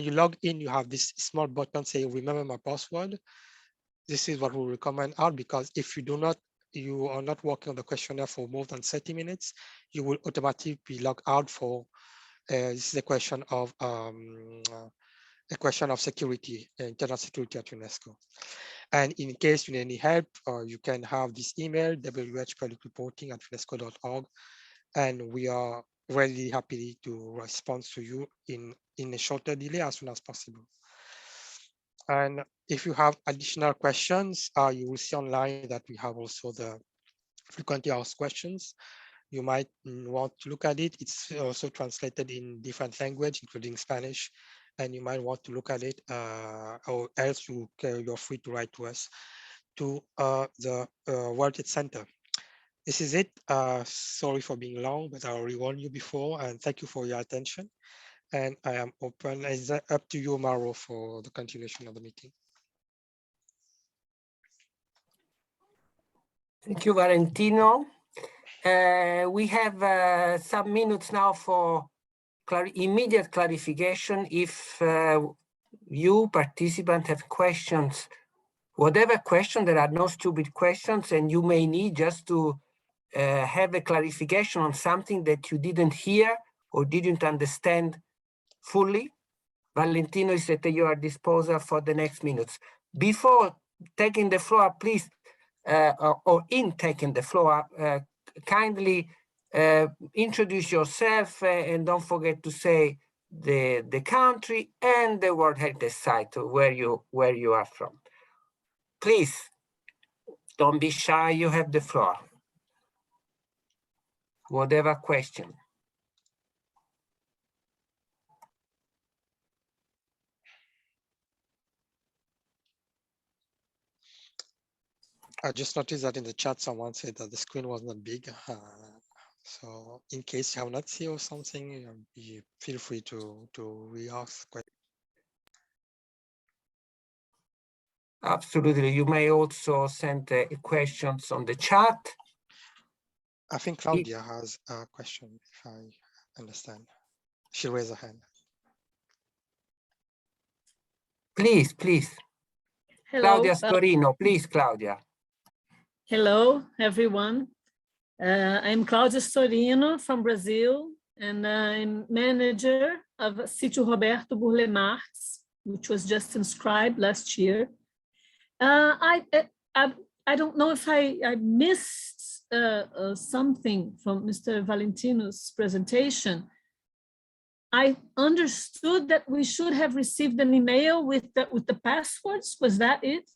you log in, you have this small button saying, remember my password. This is what we recommend out, because if you are not working on the questionnaire for more than 30 minutes, you will automatically be logged out for, this is a question of security, internal security at UNESCO. And in case you need any help, you can have this email, wh.publicreporting@unesco.org, and we are really happy to respond to you in a shorter delay as soon as possible. And if you have additional questions, you will see online that we have also the frequently asked questions. You might want to look at it. It's also translated in different language, including Spanish, and you might want to look at it, or else you're free to write to us to the World Trade Center. This is it. Sorry for being long, but I already warned you before, and thank you for your attention. And I am open. It's up to you, Mauro, for the continuation of the meeting. Thank you, Valentino. We have some minutes now for immediate clarification. If you participants have questions, whatever question, there are no stupid questions, and you may need just to have a clarification on something that you didn't hear or didn't understand fully. Valentino is at your disposal for the next minutes. Before taking the floor, please, or in taking the floor, kindly introduce yourself and don't forget to say the country and the World Heritage Site where you are from. Please, don't be shy, you have the floor. Whatever question. I just noticed that in the chat, someone said that the screen was not big. So in case you have not seen or something, you feel free to re-ask questions. Absolutely. You may also send questions on the chat. I think Claudia has a question, if I understand. She raised her hand. Please, please. Hello. Claudia Storino, please, Claudia. Hello, everyone. I'm Claudia Storino from Brazil, and I'm manager of Sítio Roberto Burle Marx, which was just inscribed last year. I don't know if I missed something from Mr. Valentino's presentation. I understood that we should have received an email with the passwords. Was that it?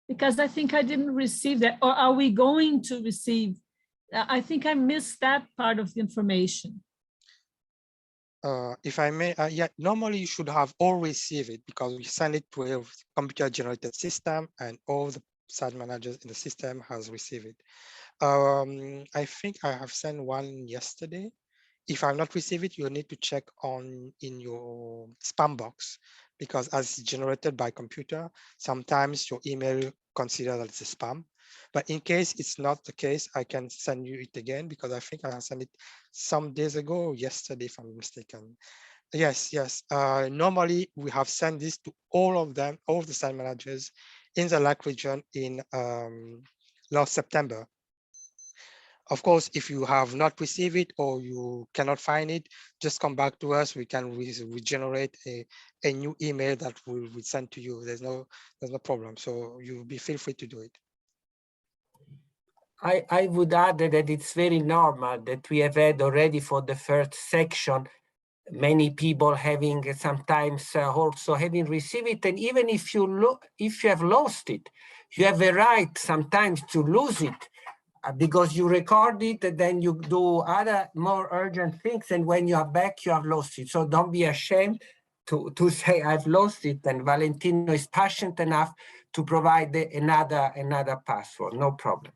Because I think I didn't receive that. Or are we going to receive? I think I missed that part of the information. If I may, yeah, normally you should have all received it because we send it to a computer generated system and all the site managers in the system has received it. I think I have sent one yesterday. If I've not received it, you'll need to check in your spam box because as generated by computer, sometimes your email considered that it's a spam. But in case it's not the case, I can send you it again because I think I sent it some days ago, yesterday, if I'm mistaken. Yes, yes. Normally, we have sent this to all of them, all of the site managers in the LAC region in last September. Of course, if you have not received it or you cannot find it, just come back to us. We can regenerate a new email that will be sent to you. There's no problem. So you feel free to do it. I would add that it's very normal that we have had already for the first section, many people having sometimes also having received it. And even if you have lost it, you have a right sometimes to lose it. Because you record it and then you do other more urgent things, and when you are back, you have lost it. So don't be ashamed to say I've lost it, and Valentino is passionate enough to provide another password, no problem.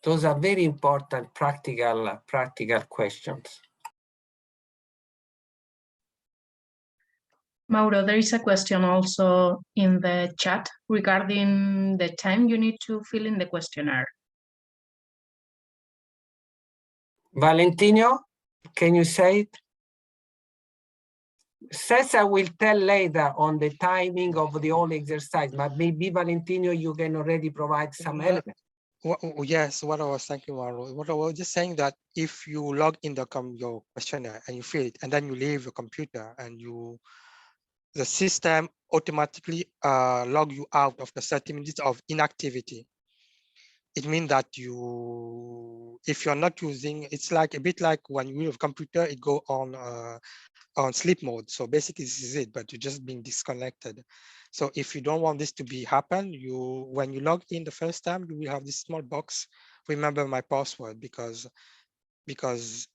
Those are very important practical questions. Mauro, there is a question also in the chat regarding the time you need to fill in the questionnaire. Valentino, can you say it? Cesar will tell later on the timing of the whole exercise, but maybe Valentino, you can already provide some elements. Yes, what I was thinking, Mauro, what I was just saying that if you log in your questionnaire and you fill it, and then you leave your computer and the system automatically log you out of the 30 minutes of inactivity. It means that if you're not using, it's like a bit like when you use a computer, it go on sleep mode. So basically this is it, but you're just being disconnected. So if you don't want this to happen, when you log in the first time, you will have this small box, remember my password, because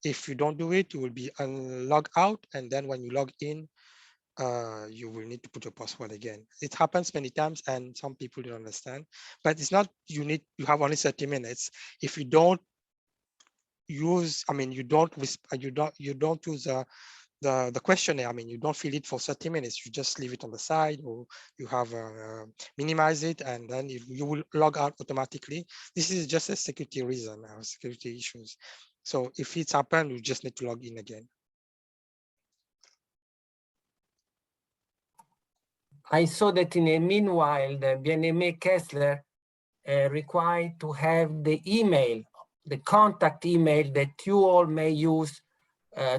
if you don't do it, you will be log out, and then when you log in, you will need to put your password again. It happens many times and some people don't understand, but it's not, you have only 30 minutes. If you don't use, I mean, you don't use the questionnaire, I mean, you don't fill it for 30 minutes, you just leave it on the side, or you have minimize it, and then you will log out automatically. This is just a security reason, security issues. So if it's happened, you just need to log in again. I saw that in the meanwhile, the BNMA Kessler required to have the email, the contact email that you all may use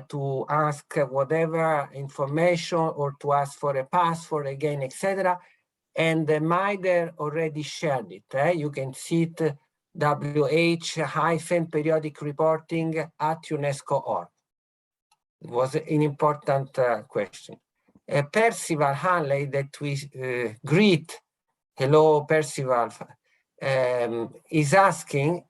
to ask whatever information or to ask for a password again, etc. And Maider already shared it. You can see it, WH-periodic reporting at UNESCO.org. It was an important question. Percival Hanley, that we greet, hello Percival, is asking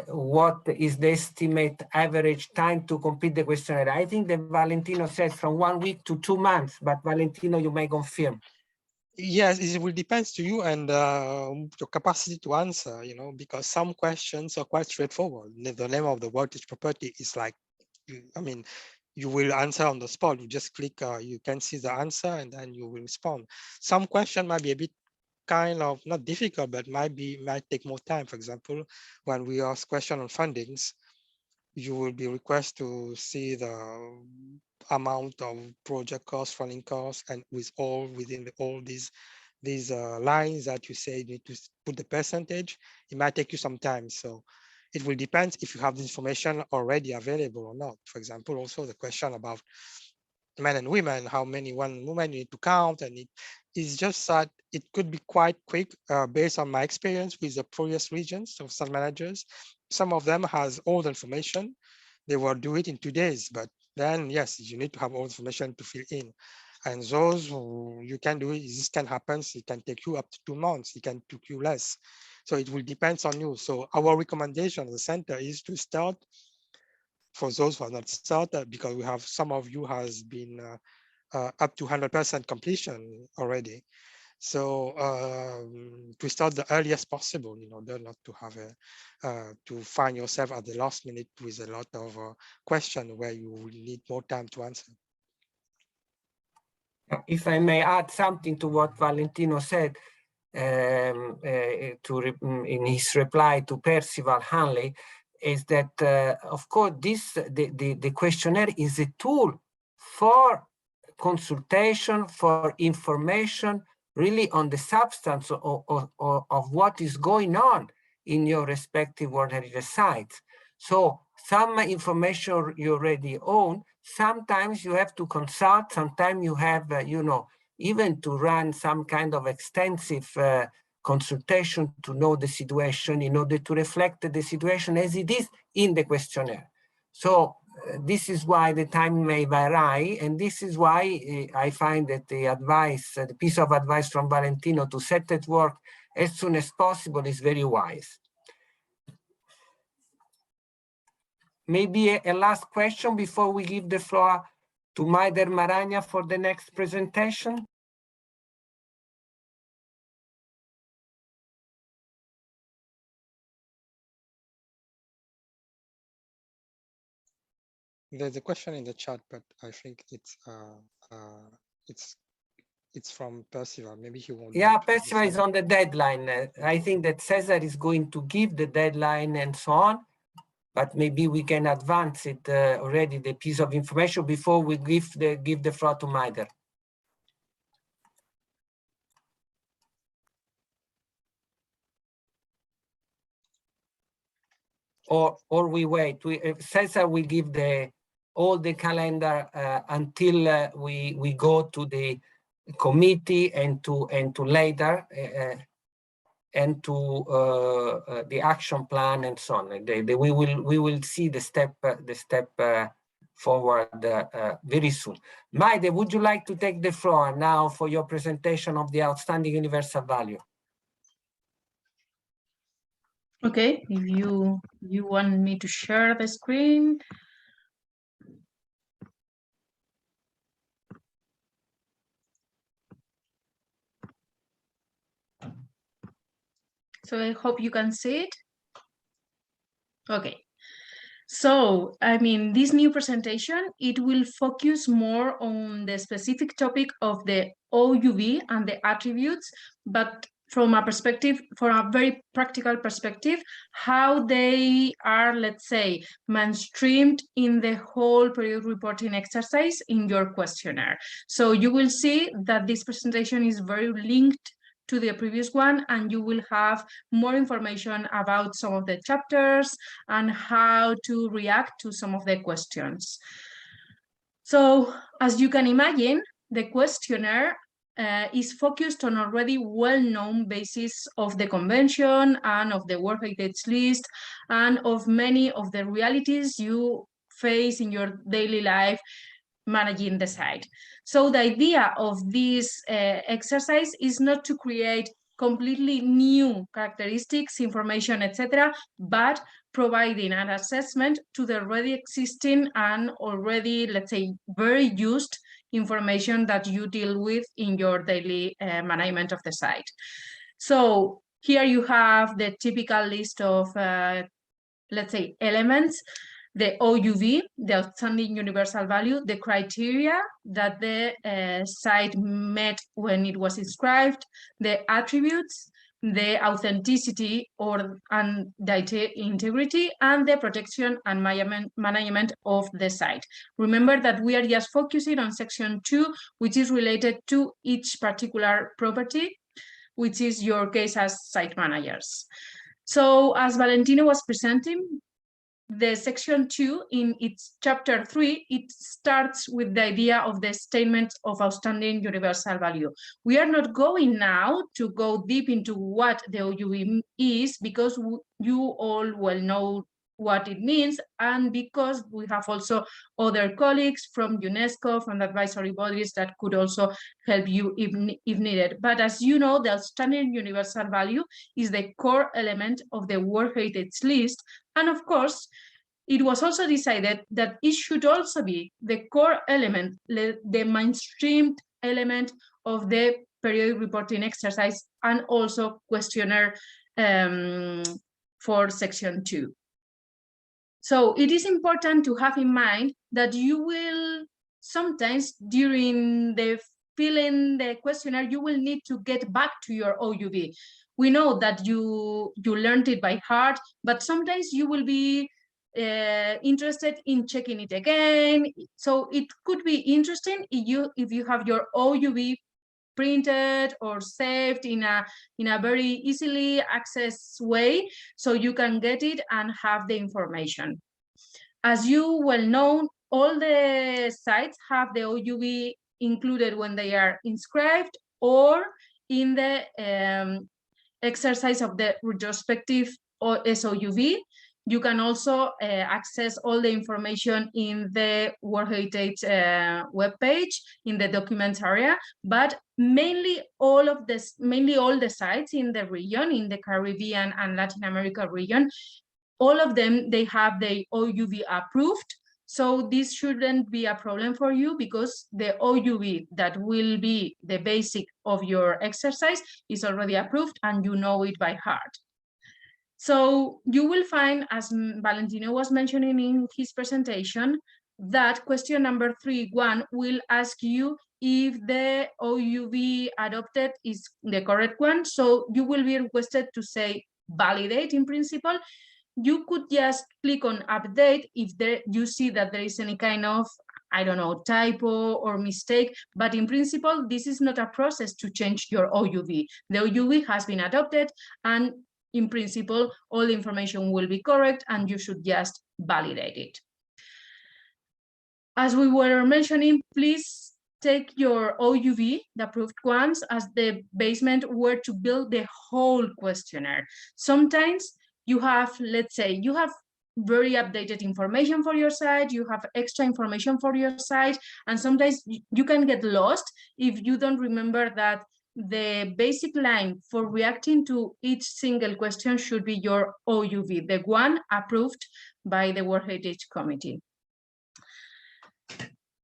what is the estimate average time to complete the questionnaire. I think that Valentino said from 1 week to 2 months, but Valentino, you may confirm. Yes, it will depend to you and your capacity to answer, you know, because some questions are quite straightforward. The name of the voltage property is like, I mean, you will answer on the spot. You just click, you can see the answer and then you will respond. Some question might be a bit kind of not difficult, but might take more time. For example, when we ask question on fundings, you will be requested to see the amount of project costs, funding costs, and with all within all these lines that you say you need to put the percentage. It might take you some time. So it will depend if you have the information already available or not. For example, also the question about men and women, how many women you need to count, and it is just that it could be quite quick based on my experience with the previous regions of some managers. Some of them has all the information. They will do it in 2 days, but then yes, you need to have all the information to fill in. And those who you can do it, this can happen. It can take you up to 2 months. It can take you less. So it will depend on you. So our recommendation of the center is to start for those who are not started, because we have some of you has been up to 100% completion already. So to start the earliest possible in order not to have to find yourself at the last minute with a lot of questions where you will need more time to answer. If I may add something to what Valentino said, in his reply to Percival Hanley, is that of course the questionnaire is a tool for consultation, for information, really on the substance of what is going on in your respective World Heritage sites. So some information you already own, sometimes you have to consult, sometimes you have, you know, even to run some kind of extensive consultation to know the situation in order to reflect the situation as it is in the questionnaire. So this is why the time may vary, and this is why I find that the advice, the piece of advice from Valentino to set at work as soon as possible is very wise. Maybe a last question before we give the floor to Maider Maragna for the next presentation. There's a question in the chat, but I think it's from Percival. Maybe he won't. Yeah, Percival is on the deadline. I think that Cesar is going to give the deadline and so on, but maybe we can advance it already, the piece of information, before we give the floor to Maider. Or we wait. Cesar will give all the calendar until we go to the committee and to later and to the action plan and so on. We will see the step forward very soon. Maide, would you like to take the floor now for your presentation of the outstanding universal value? Okay, if you want me to share the screen. So I hope you can see it. Okay. So, I mean, this new presentation, it will focus more on the specific topic of the OUV and the attributes, but from a perspective, from a very practical perspective, how they are, let's say, mainstreamed in the whole periodic reporting exercise in your questionnaire. So you will see that this presentation is very linked to the previous one, and you will have more information about some of the chapters and how to react to some of the questions. So as you can imagine, the questionnaire is focused on already well-known basis of the convention and of the World Heritage List and of many of the realities you face in your daily life managing the site. So the idea of this exercise is not to create completely new characteristics, information, etc., but providing an assessment to the already existing and already, let's say, very used information that you deal with in your daily management of the site. So here you have the typical list of, let's say, elements: the OUV, the outstanding universal value, the criteria that the site met when it was inscribed, the attributes, the authenticity and data integrity, and the protection and management of the site. Remember that we are just focusing on section 2, which is related to each particular property, which is your case as site managers. So as Valentino was presenting, the section 2 in its chapter 3, it starts with the idea of the statement of outstanding universal value. We are not going now to go deep into what the OUV is, because you all well know what it means, and because we have also other colleagues from UNESCO, from the advisory bodies that could also help you if needed. But as you know, the outstanding universal value is the core element of the World Heritage List, and of course, it was also decided that it should also be the core element, the mainstreamed element of the periodic reporting exercise and also questionnaire for section 2. So it is important to have in mind that you will sometimes during the filling the questionnaire, you will need to get back to your OUV. We know that you learned it by heart, but sometimes you will be interested in checking it again. So it could be interesting if you have your OUV printed or saved in a very easily accessed way, so you can get it and have the information. As you well know, all the sites have the OUV included when they are inscribed or in the exercise of the retrospective or SOUV. You can also access all the information in the World Heritage webpage in the documents area, but mainly all the sites in the region, in the Caribbean and Latin America region, all of them, they have the OUV approved. So this shouldn't be a problem for you, because the OUV that will be the basic of your exercise is already approved and you know it by heart. So you will find, as Valentino was mentioning in his presentation, that question number 3.1 will ask you if the OUV adopted is the correct one. So you will be requested to say validate in principle. You could just click on update if you see that there is any kind of, I don't know, typo or mistake, but in principle, this is not a process to change your OUV. The OUV has been adopted, and in principle, all the information will be correct and you should just validate it. As we were mentioning, please take your OUV, the approved ones, as the basement where to build the whole questionnaire. Sometimes you have, let's say, you have very updated information for your site, you have extra information for your site, and sometimes you can get lost if you don't remember that the basic line for reacting to each single question should be your OUV, the one approved by the World Heritage Committee.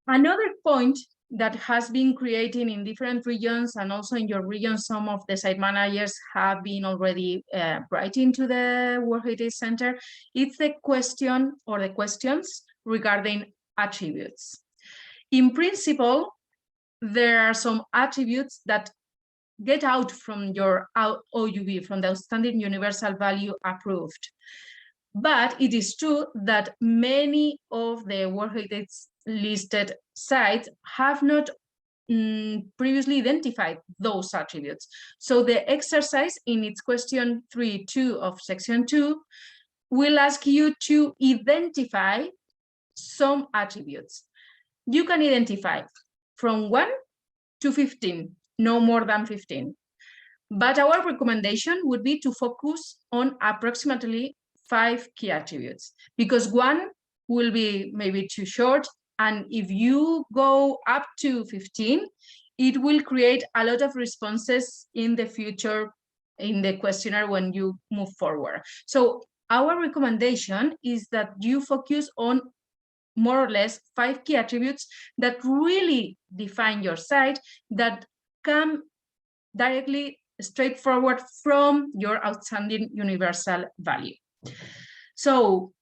Another point that has been created in different regions, and also in your region, some of the site managers have been already writing to the World Heritage Center. It's the question or the questions regarding attributes. In principle, there are some attributes that get out from your OUV, from the Outstanding Universal Value approved. But it is true that many of the World Heritage listed sites have not previously identified those attributes. So the exercise in its question 3.2 of section 2 will ask you to identify some attributes. You can identify from 1 to 15, no more than 15. But our recommendation would be to focus on approximately 5 key attributes, because 1 will be maybe too short, and if you go up to 15, it will create a lot of responses in the future in the questionnaire when you move forward. So our recommendation is that you focus on more or less 5 key attributes that really define your site, that come directly straightforward from your Outstanding Universal Value. So,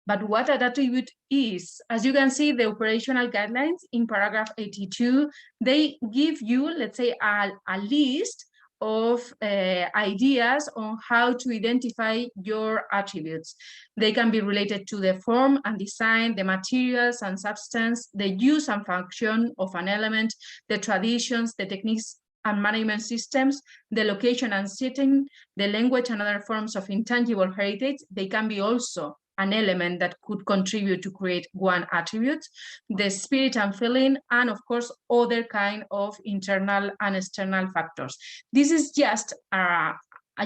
but what an attribute is, as you can see, the operational guidelines in paragraph 82, they give you, let's say, a list of ideas on how to identify your attributes. They can be related to the form and design, the materials and substance, the use and function of an element, the traditions, the techniques and management systems, the location and setting, the language and other forms of intangible heritage. They can be also an element that could contribute to create one attribute, the spirit and feeling, and of course, other kind of internal and external factors. This is just a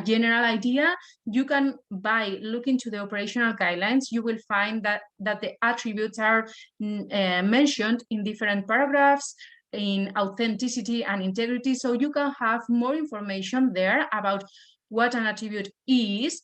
general idea. You can, by looking to the operational guidelines, you will find that the attributes are mentioned in different paragraphs, in authenticity and integrity, so you can have more information there about what an attribute is.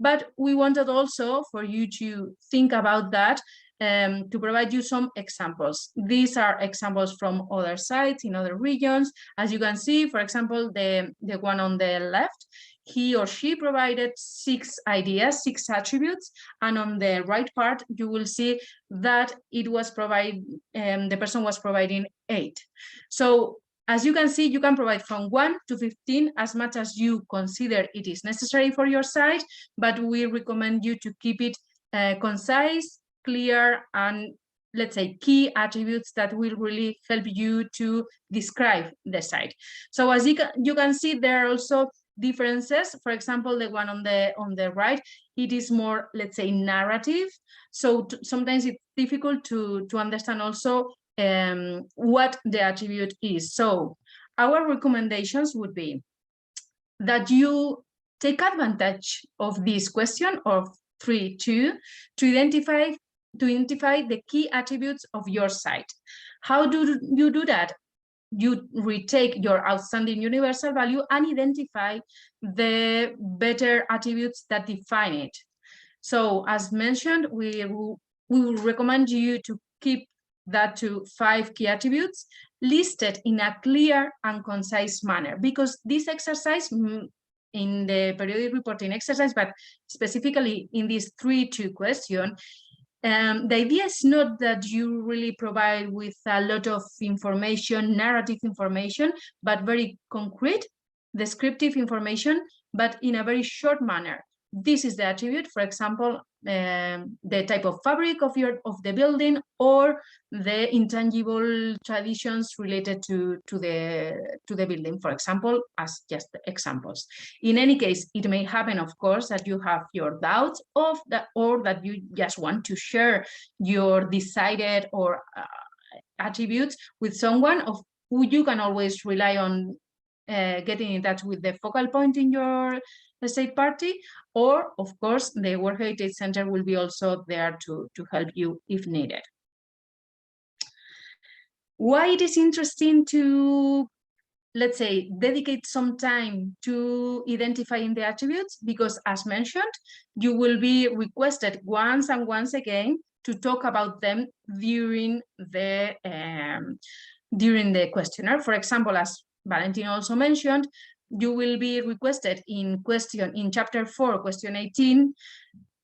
But we wanted also for you to think about that, to provide you some examples. These are examples from other sites in other regions. As you can see, for example, the one on the left, he or she provided 6 ideas, 6 attributes, and on the right part, you will see that it was the person was providing 8. So as you can see, you can provide from 1 to 15 as much as you consider it is necessary for your site, but we recommend you to keep it concise, clear, and let's say key attributes that will really help you to describe the site. So as you can see, there are also differences. For example, the one on the right, it is more, let's say, narrative. So sometimes it's difficult to understand also what the attribute is. So our recommendations would be that you take advantage of this question of 3.2 to identify the key attributes of your site. How do you do that? You retake your Outstanding Universal Value and identify the better attributes that define it. So as mentioned, we will recommend you to keep that to 5 key attributes listed in a clear and concise manner, because this exercise in the periodic reporting exercise, but specifically in this 3.2 question, the idea is not that you really provide with a lot of information, narrative information, but very concrete, descriptive information, but in a very short manner. This is the attribute, for example, the type of fabric of the building, or the intangible traditions related to the building, for example, as just examples. In any case, it may happen, of course, that you have your doubts of that, or that you just want to share your decided or attributes with someone of who you can always rely on getting in touch with the focal point in your state party, or of course the World Heritage Center will be also there to help you if needed. Why it is interesting to, let's say, dedicate some time to identifying the attributes? Because as mentioned, you will be requested once and once again to talk about them during the during the questionnaire. For example, as Valentin also mentioned, you will be requested in chapter 4, question 18,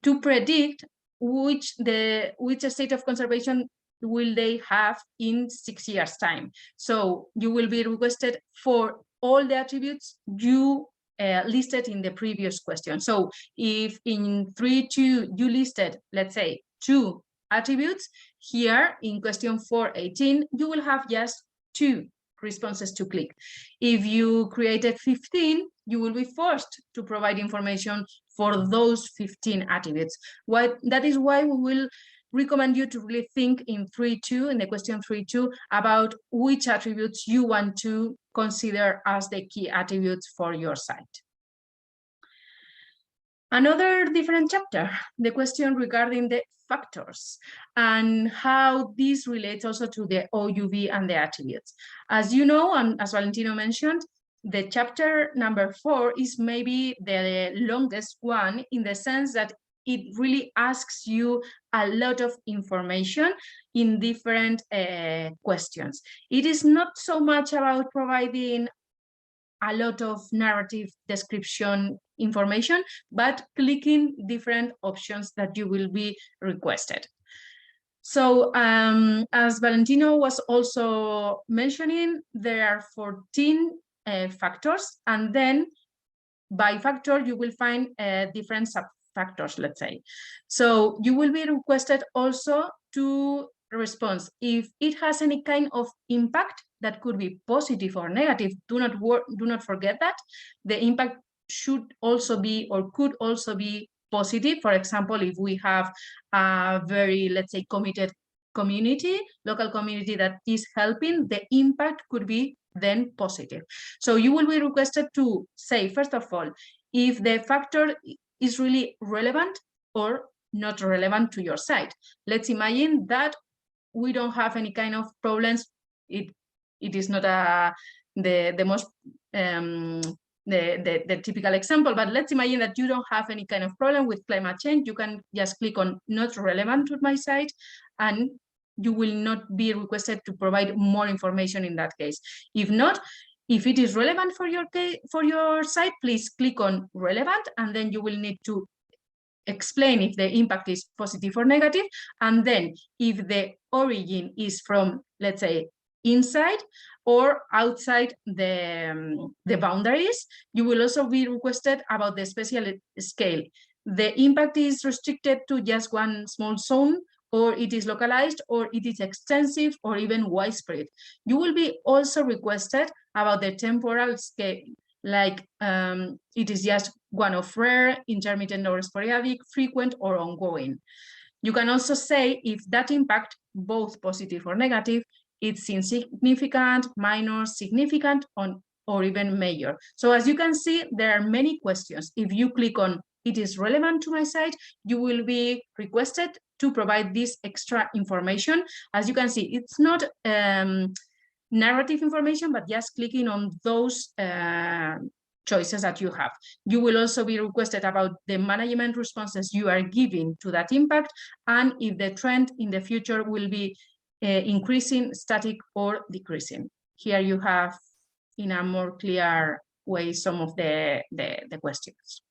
to predict which state of conservation will they have in 6 years' time. So you will be requested for all the attributes you listed in the previous question. So if in 3.2 you listed, let's say, 2 attributes, here in question 4.18 you will have just 2 responses to click. If you created 15, you will be forced to provide information for those 15 attributes. That is why we will recommend you to really think in 3.2, in the question 3.2, about which attributes you want to consider as the key attributes for your site. Another different chapter, the question regarding the factors and how this relates also to the OUV and the attributes. As you know, and as Valentino mentioned, the chapter number 4 is maybe the longest one, in the sense that it really asks you a lot of information in different questions. It is not so much about providing a lot of narrative description information, but clicking different options that you will be requested. So as Valentino was also mentioning, there are 14 factors, and then by factor you will find different sub-factors, let's say. So you will be requested also to respond if it has any kind of impact that could be positive or negative. Do not forget that the impact should also be, or could also be, positive. For example, if we have a very, let's say, committed community, local community that is helping, the impact could be then positive. So you will be requested to say, first of all, if the factor is really relevant or not relevant to your site. Let's imagine that we don't have any kind of problems. It is not the most the typical example, but let's imagine that you don't have any kind of problem with climate change. You can just click on not relevant to my site, and you will not be requested to provide more information in that case. If not, if it is relevant for your site, please click on relevant, and then you will need to explain if the impact is positive or negative. And then if the origin is from, let's say, inside or outside the boundaries, you will also be requested about the spatial scale. The impact is restricted to just one small zone, or it is localized, or it is extensive, or even widespread. You will be also requested about the temporal scale, like it is just one of rare, intermittent or sporadic, frequent or ongoing. You can also say if that impact, both positive or negative, it's insignificant, minor, significant, or even major. So as you can see, there are many questions. If you click on it is relevant to my site, you will be requested to provide this extra information. As you can see, it's not narrative information, but just clicking on those choices that you have. You will also be requested about the management responses you are giving to that impact, and if the trend in the future will be increasing, static, or decreasing. Here you have, in a more clear way, some of the questions.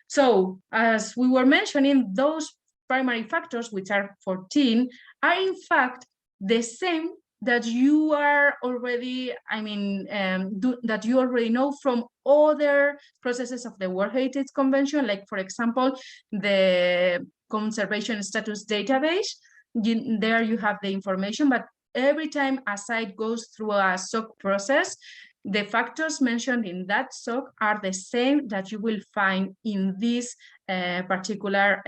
So, as we were mentioning, those primary factors, which are 14, are in fact the same that you are already, that you already know from other processes of the World Heritage Convention, like, for example, the conservation status database. There you have the information, but every time a site goes through a SOC process, the factors mentioned in that SOC are the same that you will find in this particular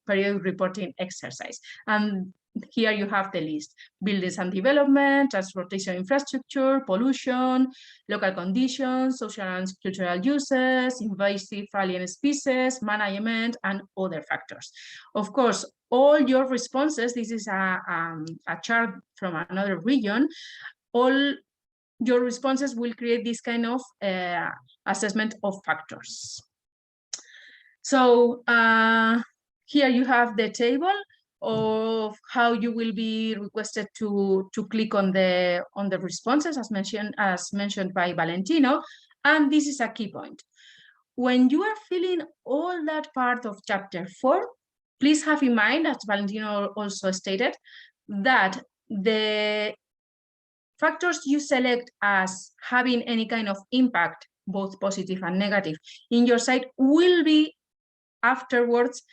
periodic reporting exercise. And here you have the list: buildings and development, transportation infrastructure, pollution, local conditions, social and cultural uses, invasive alien species, management, and other factors. Of course, all your responses, this is a chart from another region, all your responses will create this kind of assessment of factors. So here you have the table of how you will be requested to click on the responses as mentioned by Valentino. And this is a key point. When you are filling all that part of chapter 4, please have in mind, as Valentino also stated, that the factors you select as having any kind of impact, both positive and negative, in your site will be afterwards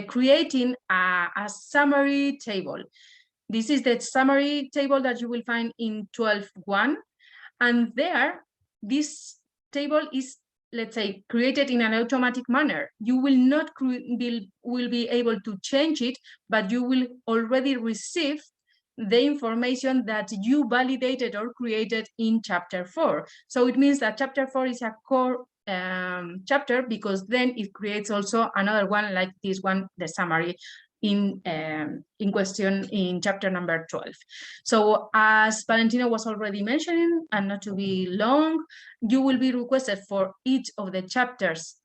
creating a summary table. This is the summary table that you will find in 12.1, and there this table is, let's say, created in an automatic manner. You will not be able to change it, but you will already receive the information that you validated or created in chapter 4. So it means that chapter 4 is a core chapter, because then it creates also another one like this one, the summary in question in chapter number 12. So as Valentino was already mentioning, and not to be long, you will be requested for each of the chapters,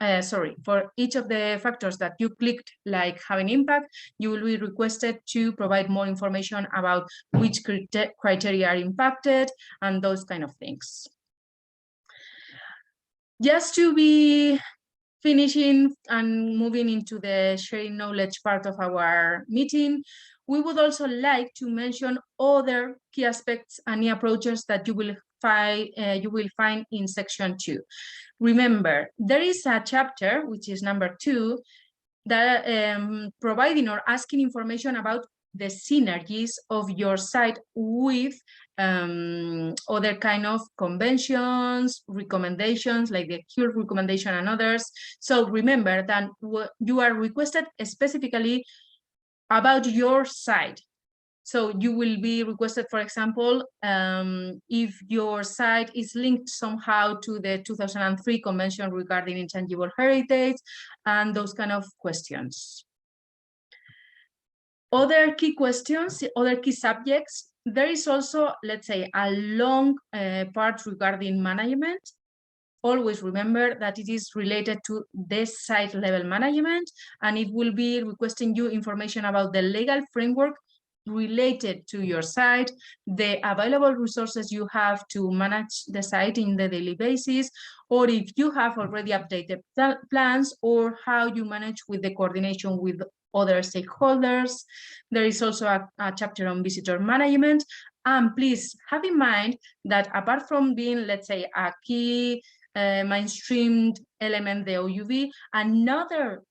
for each of the factors that you clicked like having impact, you will be requested to provide more information about which criteria are impacted and those kind of things. Just to be finishing and moving into the sharing knowledge part of our meeting, we would also like to mention other key aspects and approaches that you will find in section 2. Remember, there is a chapter, which is number 2, that providing or asking information about the synergies of your site with other kind of conventions, recommendations, like the CURE recommendation and others. So remember that you are requested specifically about your site. So you will be requested, for example, if your site is linked somehow to the 2003 Convention regarding intangible heritage and those kind of questions. Other key questions, other key subjects, there is also, let's say, a long part regarding management. Always remember that it is related to the site level management, and it will be requesting you information about the legal framework related to your site, the available resources you have to manage the site in the daily basis, or if you have already updated plans, or how you manage with the coordination with other stakeholders. There is also a chapter on visitor management. And please have in mind that apart from being, let's say, a key mainstreamed element, the OUV, another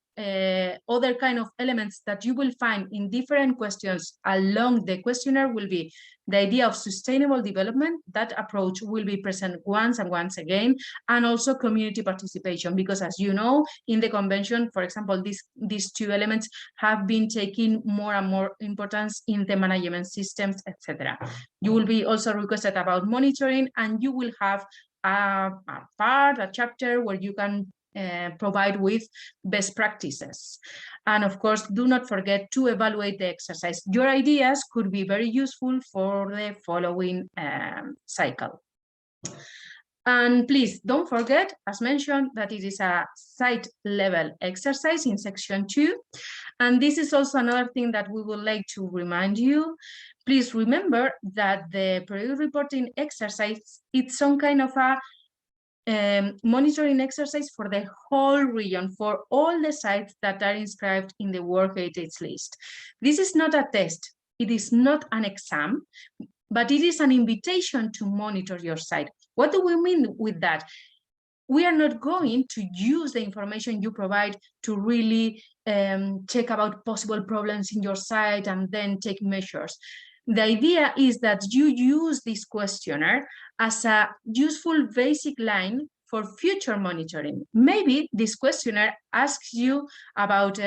other kind of elements that you will find in different questions along the questionnaire will be the idea of sustainable development. That approach will be present once and once again, and also community participation, because as you know, in the convention, for example, these two elements have been taking more and more importance in the management systems, etc. You will be also requested about monitoring, and you will have a chapter where you can provide with best practices. And of course, do not forget to evaluate the exercise. Your ideas could be very useful for the following cycle. And please don't forget, as mentioned, that it is a site level exercise in section 2. And this is also another thing that we would like to remind you. Please remember that the periodic reporting exercise, it's some kind of a monitoring exercise for the whole region, for all the sites that are inscribed in the World Heritage List. This is not a test, it is not an exam, but it is an invitation to monitor your site. What do we mean with that? We are not going to use the information you provide to really check about possible problems in your site and then take measures. The idea is that you use this questionnaire as a useful basic line for future monitoring. Maybe this questionnaire asks you about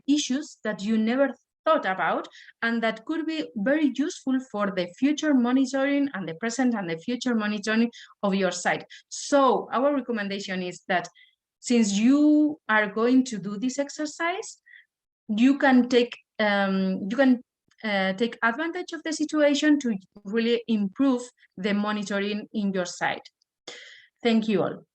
issues that you never thought about, and that could be very useful for the future monitoring and the present and the future monitoring of your site. So our recommendation is that since you are going to do this exercise, you can take take advantage of the situation to really improve the monitoring in your site. Thank you all.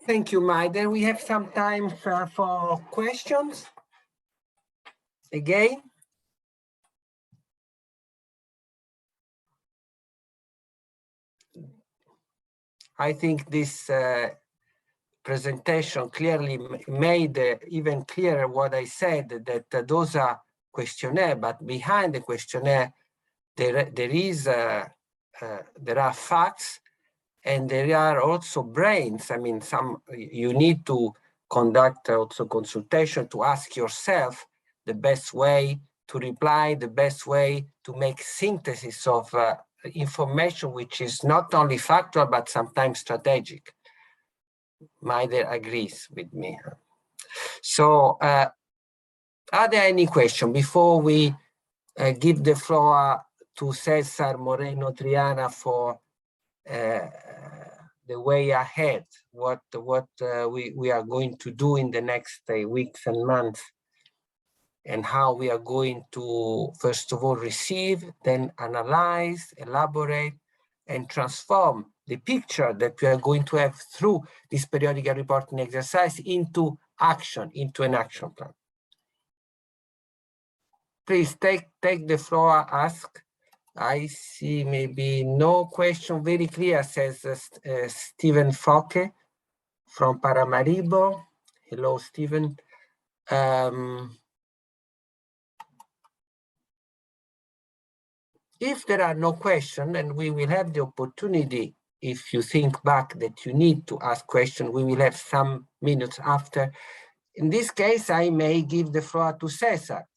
Thank you, Maider. We have some time for questions. Again. I think this presentation clearly made even clearer what I said, that those are questionnaire, but behind the questionnaire, there are facts, and there are also brains. I mean, you need to conduct also consultation to ask yourself the best way to reply, the best way to make synthesis of information, which is not only factual, but sometimes strategic. Maider agrees with me. So are there any questions before we give the floor to Cesar Moreno Triana for the way ahead, what we are going to do in the next weeks and months, and how we are going to, first of all, receive, then analyze, elaborate, and transform the picture that we are going to have through this periodical reporting exercise into action, into an action plan. Please take the floor, ask. I see maybe no question, very clear, says Stephen Focke from Paramaribo. Hello, Stephen. If there are no questions, and we will have the opportunity, if you think back that you need to ask questions, we will have some minutes after. In this case, I may give the floor to Cesar.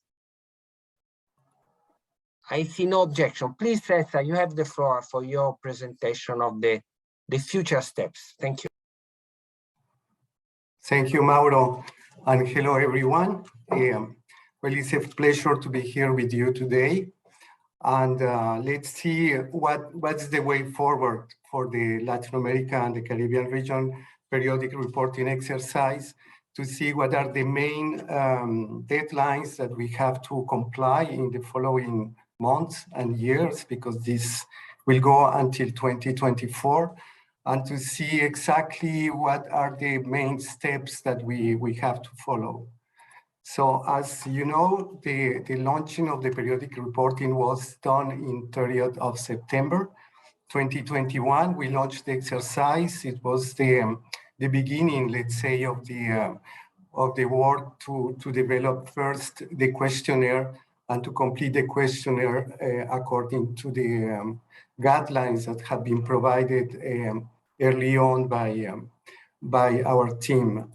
I see no objection. Please, Cesar, you have the floor for your presentation of the future steps. Thank you. Thank you, Mauro, and hello, everyone. Well, it's a pleasure to be here with you today. And let's see what's the way forward for the Latin America and the Caribbean region periodic reporting exercise, to see what are the main deadlines that we have to comply in the following months and years, because this will go until 2024, and to see exactly what are the main steps that we have to follow. So as you know, the launching of the periodic reporting was done in 30th of September 2021. We launched the exercise. It was the beginning, let's say, of the work to develop first the questionnaire and to complete the questionnaire according to the guidelines that have been provided early on by our team.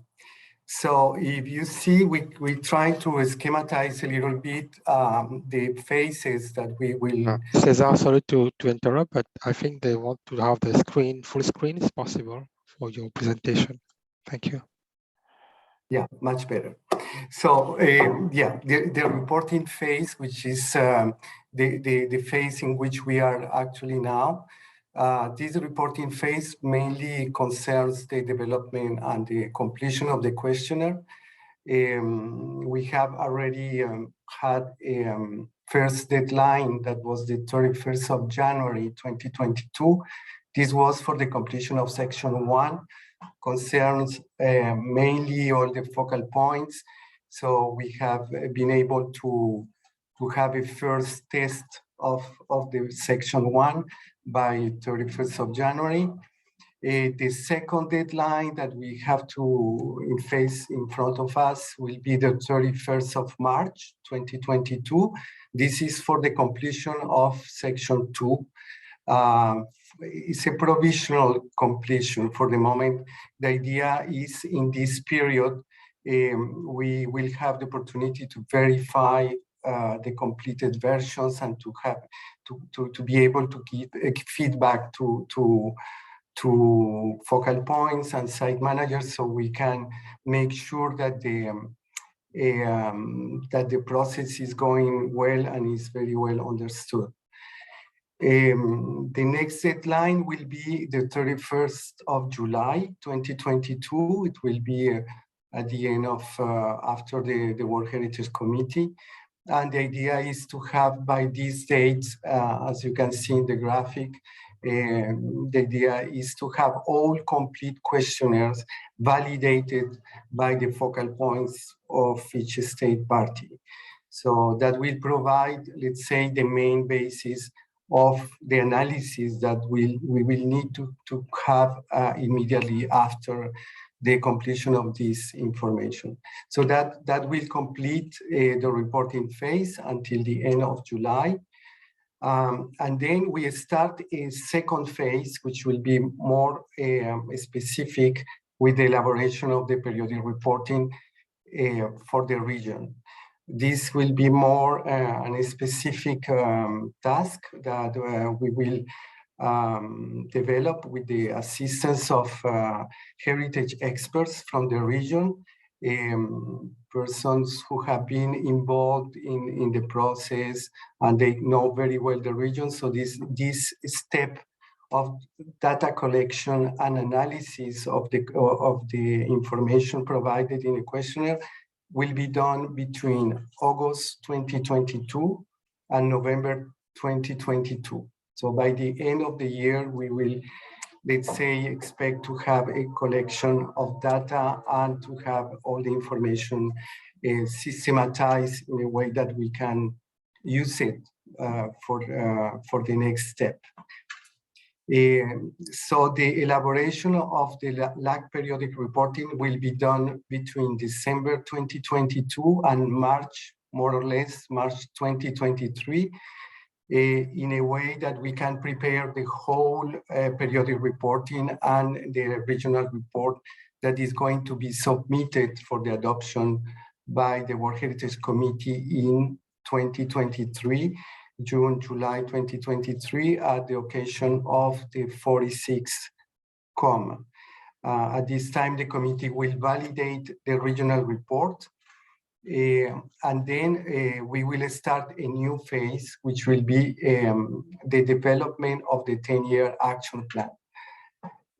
So if you see, we try to schematize a little bit the phases that we will... Cesar, sorry to interrupt, but I think they want to have the screen, full screen is possible for your presentation. Thank you. Yeah, much better. So yeah, the reporting phase, which is the phase in which we are actually now. This reporting phase mainly concerns the development and the completion of the questionnaire. We have already had a first deadline that was the 31st of January 2022. This was for the completion of section 1, concerns mainly all the focal points. So we have been able to have a first test of the section 1 by 31st of January. The second deadline that we have to face in front of us will be the 31st of March 2022. This is for the completion of section 2. It's a provisional completion for the moment. The idea is in this period, we will have the opportunity to verify the completed versions and to have to be able to give feedback to focal points and site managers, so we can make sure that the process is going well and is very well understood. The next deadline will be the 31st of July 2022. It will be at the end of after the World Heritage Committee. And the idea is to have by these dates, as you can see in the graphic, The idea is to have all complete questionnaires validated by the focal points of each state party. So that will provide, let's say, the main basis of the analysis that we will need to have immediately after the completion of this information. So that will complete the reporting phase until the end of July. And then we start a second phase, which will be more specific with the elaboration of the periodic reporting for the region. This will be more a specific task that we will develop with the assistance of heritage experts from the region, persons who have been involved in the process and they know very well the region. So this step of data collection and analysis of the information provided in a questionnaire will be done between August 2022 and November 2022. So by the end of the year, we will, let's say, expect to have a collection of data and to have all the information systematized in a way that we can use it for the next step. So the elaboration of the LAC periodic reporting will be done between December 2022 and March, more or less, March 2023, in a way that we can prepare the whole periodic reporting and the regional report that is going to be submitted for the adoption by the World Heritage Committee in 2023. June, July 2023, at the occasion of the 46th COM. At this time, the committee will validate the regional report, and then we will start a new phase, which will be the development of the 10-year action plan.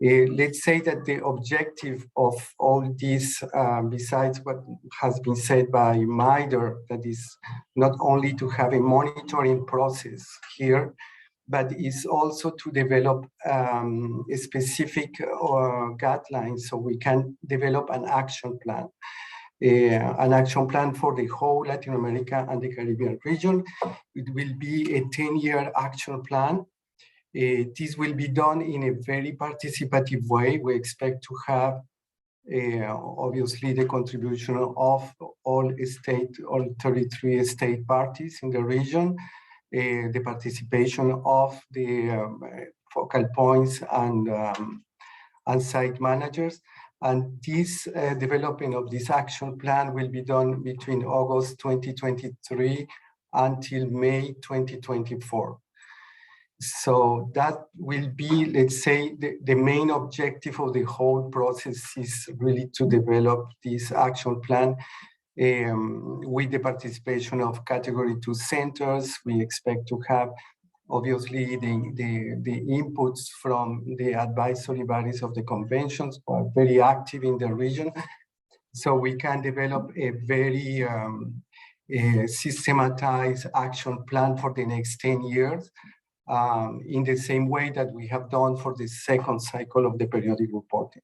Let's say that the objective of all this, besides what has been said by Maider, that is not only to have a monitoring process here, but is also to develop a specific guidelines so we can develop an action plan. An action plan for the whole Latin America and the Caribbean region. It will be a 10-year action plan. This will be done in a very participative way. We expect to have obviously the contribution of all 33 state parties in the region, the participation of the focal points and site managers. And this development of this action plan will be done between August 2023 until May 2024. So that will be, let's say, the main objective of the whole process is really to develop this action plan with the participation of Category 2 centers. We expect to have, obviously, the inputs from the advisory bodies of the conventions who are very active in the region. So we can develop a very systematized action plan for the next 10 years. In the same way that we have done for the second cycle of the periodic reporting.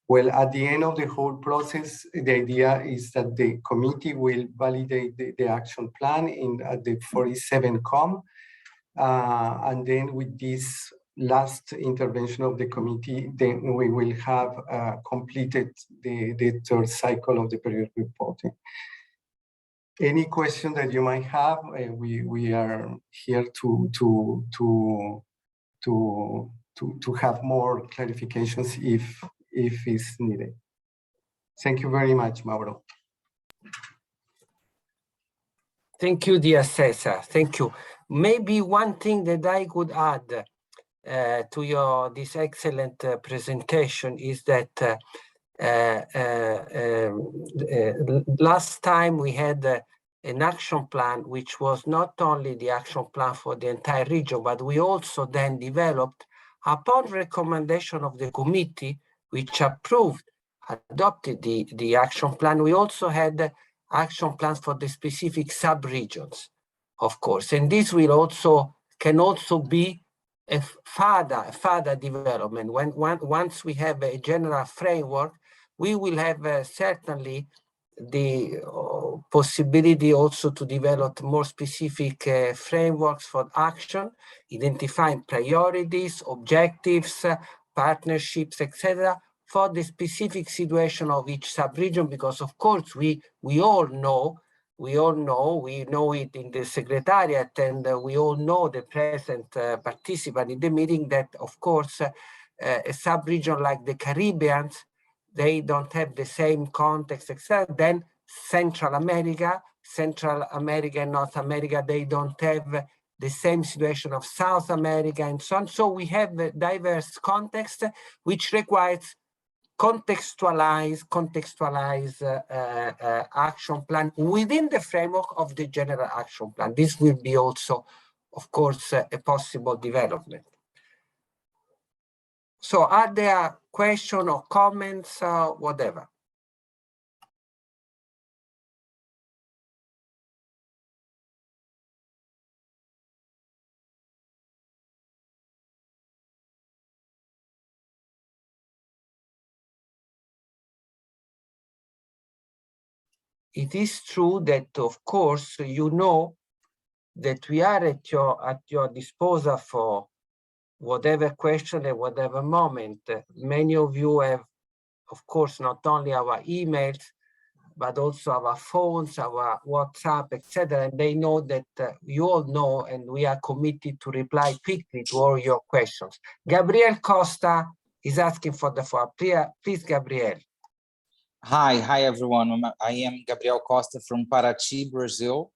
Well, at the end of the whole process, the idea is that the committee will validate the action plan at the 47 COM. And then with this last intervention of the committee, then we will have completed the third cycle of the periodic reporting. Any question that you might have, we are here to have more clarifications if it's needed. Thank you very much, Mauro. Thank you, dear Cesar. Thank you. Maybe one thing that I could add to this excellent presentation is that last time we had an action plan, which was not only the action plan for the entire region, but we also then developed, upon recommendation of the committee, which adopted the action plan, we also had action plans for the specific sub-regions, of course. And this can also be a further development. Once we have a general framework, we will have certainly the possibility also to develop more specific frameworks for action, identifying priorities, objectives, partnerships, etc., for the specific situation of each sub-region, because of course we know it in the secretariat, and we all know the present participant in the meeting that, of course, a sub-region like the Caribbean, they don't have the same context, except then Central America and North America, they don't have the same situation of South America and so on. So we have a diverse context, which requires contextualize action plan within the framework of the general action plan. This will be also, of course, a possible development. So are there questions or comments, whatever? It is true that, of course, you know that we are at your disposal for whatever question at whatever moment. Many of you have, of course, not only our emails, but also our phones, our WhatsApp, etc. And they know that you all know, and we are committed to reply quickly to all your questions. Gabriel Costa is asking for the floor. Please, Gabriel. Hi everyone. I am Gabriel Costa from Paraty, Brazil.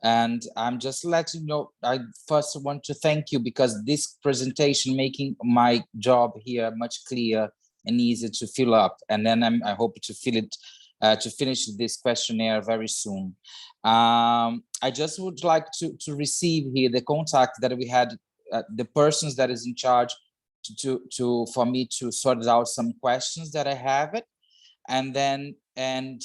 And I'm just letting you know, I first want to thank you because this presentation making my job here much clearer and easier to fill up. And then I hope to fill it, to finish this questionnaire very soon. I just would like to receive here the contact that we had, the persons that is in charge for me to sort out some questions that I have it. And then and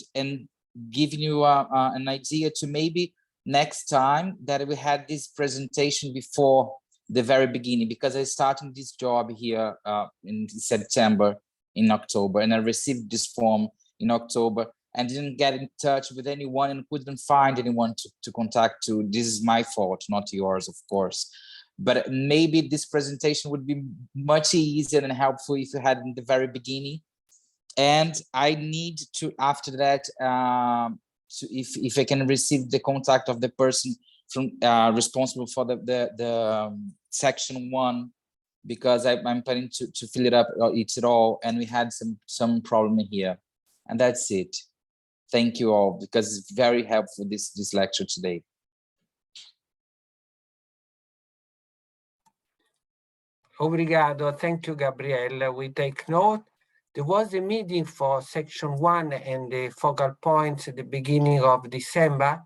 giving you an idea to maybe next time that we had this presentation before the very beginning, because I started this job here in September, in October, and I received this form in October and didn't get in touch with anyone and couldn't find anyone to contact to. This is my fault, not yours, of course. But maybe this presentation would be much easier and helpful if you had in the very beginning. And I need to, after that, if I can receive the contact of the person from responsible for the section 1, because I'm planning to fill it up, it all, and we had some problem here, and that's it. Thank you all, because it's very helpful this lecture today. Obrigado. Thank you, Gabriel. We take note. There was a meeting for section 1 and the focal points at the beginning of December.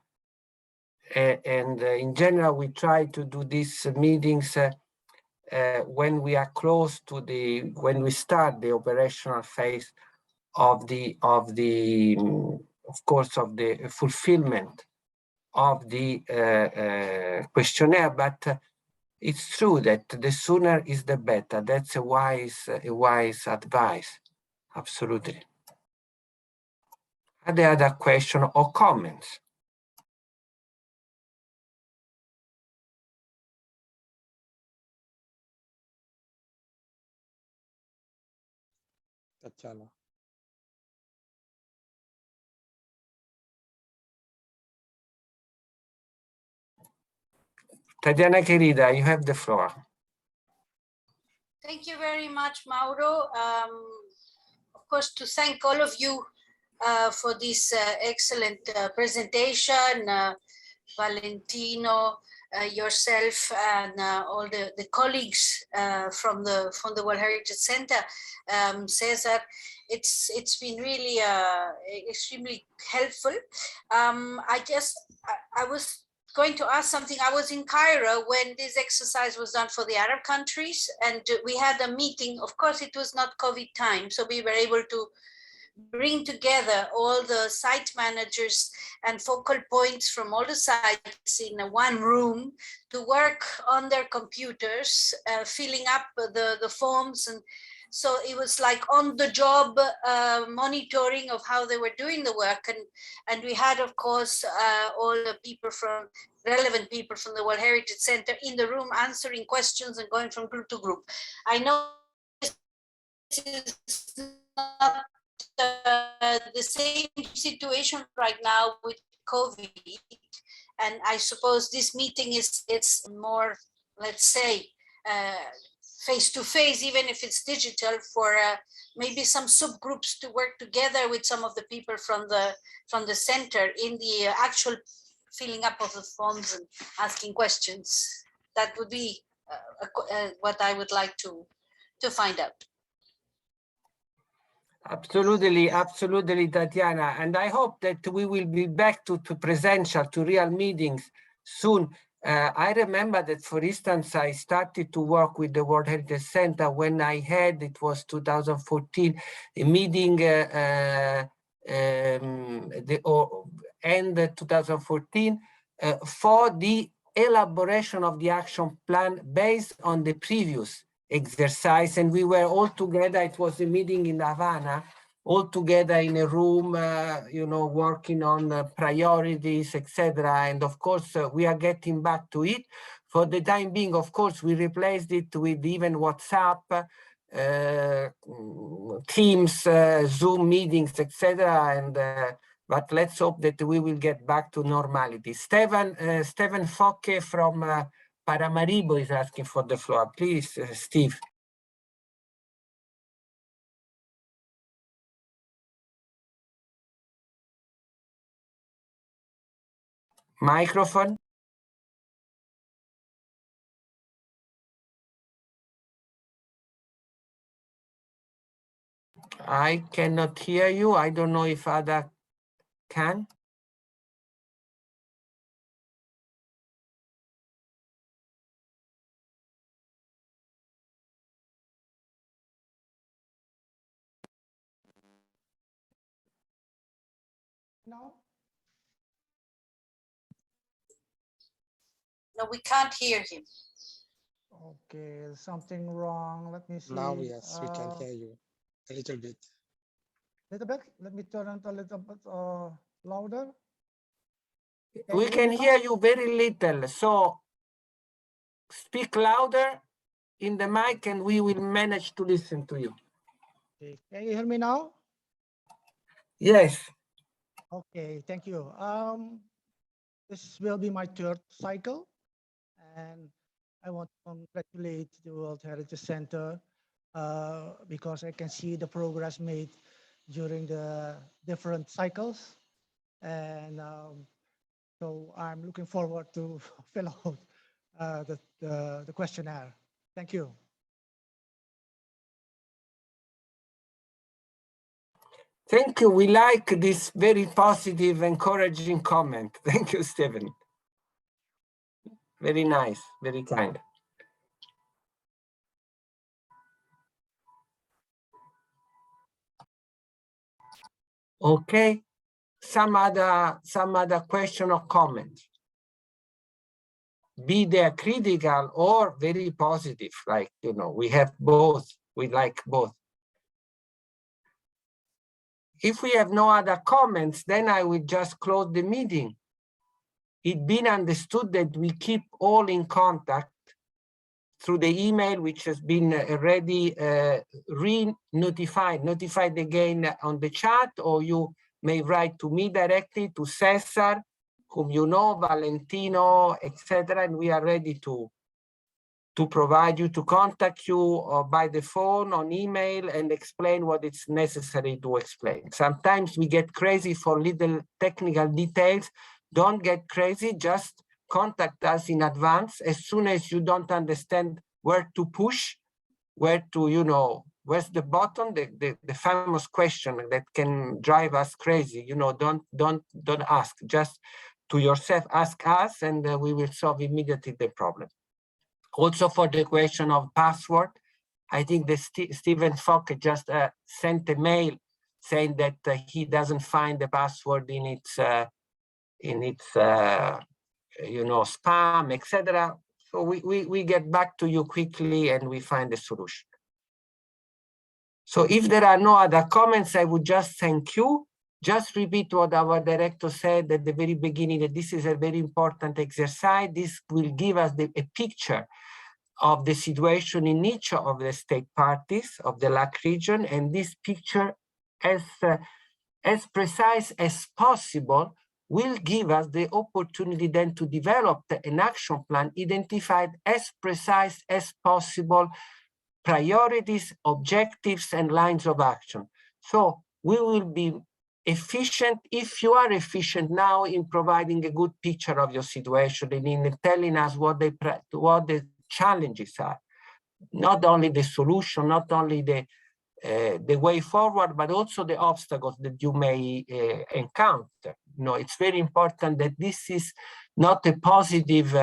And in general, we try to do these meetings when we are close to when we start the operational phase of the fulfillment of the questionnaire. But it's true that the sooner is the better. That's a wise advice. Absolutely. Are there other questions or comments? Tatiana. Tatiana querida, you have the floor. Thank you very much, Mauro. Of course, to thank all of you for this excellent presentation, Valentino, yourself, and all the colleagues from the World Heritage Center. Cesar, it's been really extremely helpful. I was going to ask something. I was in Cairo when this exercise was done for the Arab countries, and we had a meeting. Of course, it was not COVID time, so we were able to bring together all the site managers and focal points from all the sites in one room to work on their computers, filling up the forms. And so it was like on the job monitoring of how they were doing the work. And we had, of course, all the people from relevant people from the World Heritage Center in the room answering questions and going from group to group. I know this is not the same situation right now with COVID, and I suppose this meeting it's more, let's say, face to face, even if it's digital, for maybe some subgroups to work together with some of the people from the center in the actual filling up of the forms and asking questions. That would be what I would like to find out. Absolutely, absolutely, Tatiana. And I hope that we will be back to presential, to real meetings soon. I remember that, for instance, I started to work with the World Heritage Center when I had, it was 2014, a meeting end 2014 for the elaboration of the action plan based on the previous exercise, and we were all together. It was a meeting in Havana, all together in a room, you know, working on priorities, etc. And of course, we are getting back to it. For the time being, of course, we replaced it with even WhatsApp, Teams, Zoom meetings, etc. And but let's hope that we will get back to normality. Stephen Focke from Paramaribo is asking for the floor. Please, Steve. Microphone. I cannot hear you. I don't know if other can. No. No, we can't hear him. Okay, something wrong. Let me see. Now, yes, we can hear you a little bit. Little bit. Let me turn it a little bit louder. We can hear you very little, so speak louder in the mic and we will manage to listen to you. Okay. Can you hear me now? Yes. Okay, thank you. This will be my third cycle, and I want to congratulate the World Heritage Center because I can see the progress made during the different cycles. And so I'm looking forward to fill out the questionnaire. Thank you. Thank you. We like this very positive, encouraging comment. Thank you, Stephen. Very nice, very kind. Okay. Some other question or comment? Be they critical or very positive, like, you know, we have both. We like both. If we have no other comments, then I will just close the meeting. It being understood that we keep all in contact through the email, which has been already notified again on the chat, or you may write to me directly, to Cesar, whom you know, Valentino, etc. And we are ready to provide you, to contact you or by the phone, on email, and explain what is necessary to explain. Sometimes we get crazy for little technical details. Don't get crazy, just contact us in advance. As soon as you don't understand where to push, where to, you know, where's the button, the famous question that can drive us crazy, you know, don't ask, just to yourself, ask us, and we will solve immediately the problem. Also for the question of password, I think that Stephen Focke just sent a mail saying that he doesn't find the password in its spam, etc. So we get back to you quickly and we find a solution. So if there are no other comments, I would just thank you. Just repeat what our director said at the very beginning, that this is a very important exercise. This will give us a picture of the situation in each of the state parties of the LAC region, and this picture, as precise as possible, will give us the opportunity then to develop an action plan identified as precise as possible, priorities, objectives, and lines of action. So we will be efficient if you are efficient now in providing a good picture of your situation and in telling us what the challenges are, not only the solution, not only the way forward, but also the obstacles that you may encounter. It's very important that this is not a positive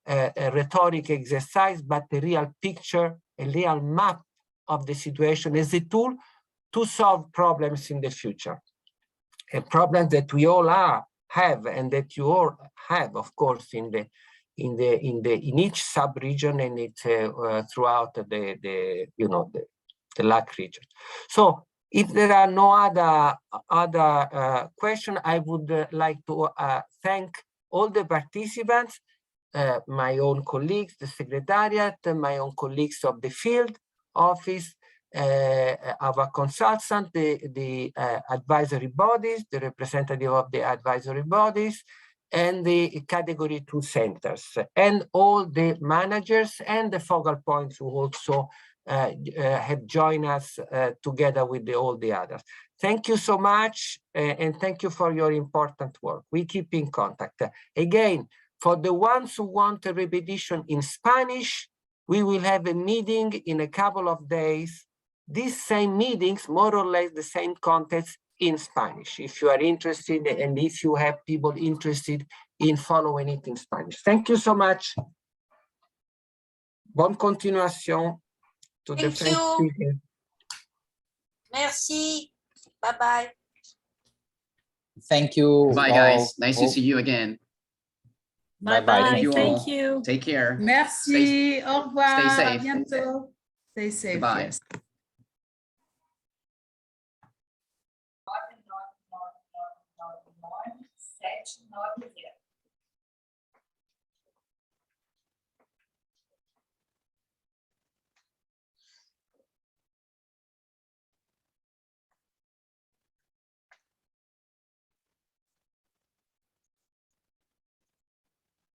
rhetoric exercise, but a real picture, a real map of the situation as a tool to solve problems in the future. Problems that we all have, and that you all have, of course, in each sub-region and throughout the LAC region. So if there are no other questions, I would like to thank all the participants, my own colleagues, the Secretariat, my own colleagues of the field office, our consultant, the advisory bodies, the representative of the advisory bodies, and the category 2 centers, and all the managers and the focal points who also have joined us together with all the others. Thank you so much, and thank you for your important work. We keep in contact. Again, for the ones who want a repetition in Spanish, we will have a meeting in a couple of days. These same meetings, more or less the same context in Spanish, if you are interested and if you have people interested in following it in Spanish. Thank you so much. Bonne continuation to the French speakers. Merci. Bye-bye. Thank you. Bye, guys. Nice to see you again. Bye-bye. Thank you. Take care. Merci. Au revoir. Stay À safe. bientôt. Stay safe. Goodbye. Yes. Not, 7, not 0.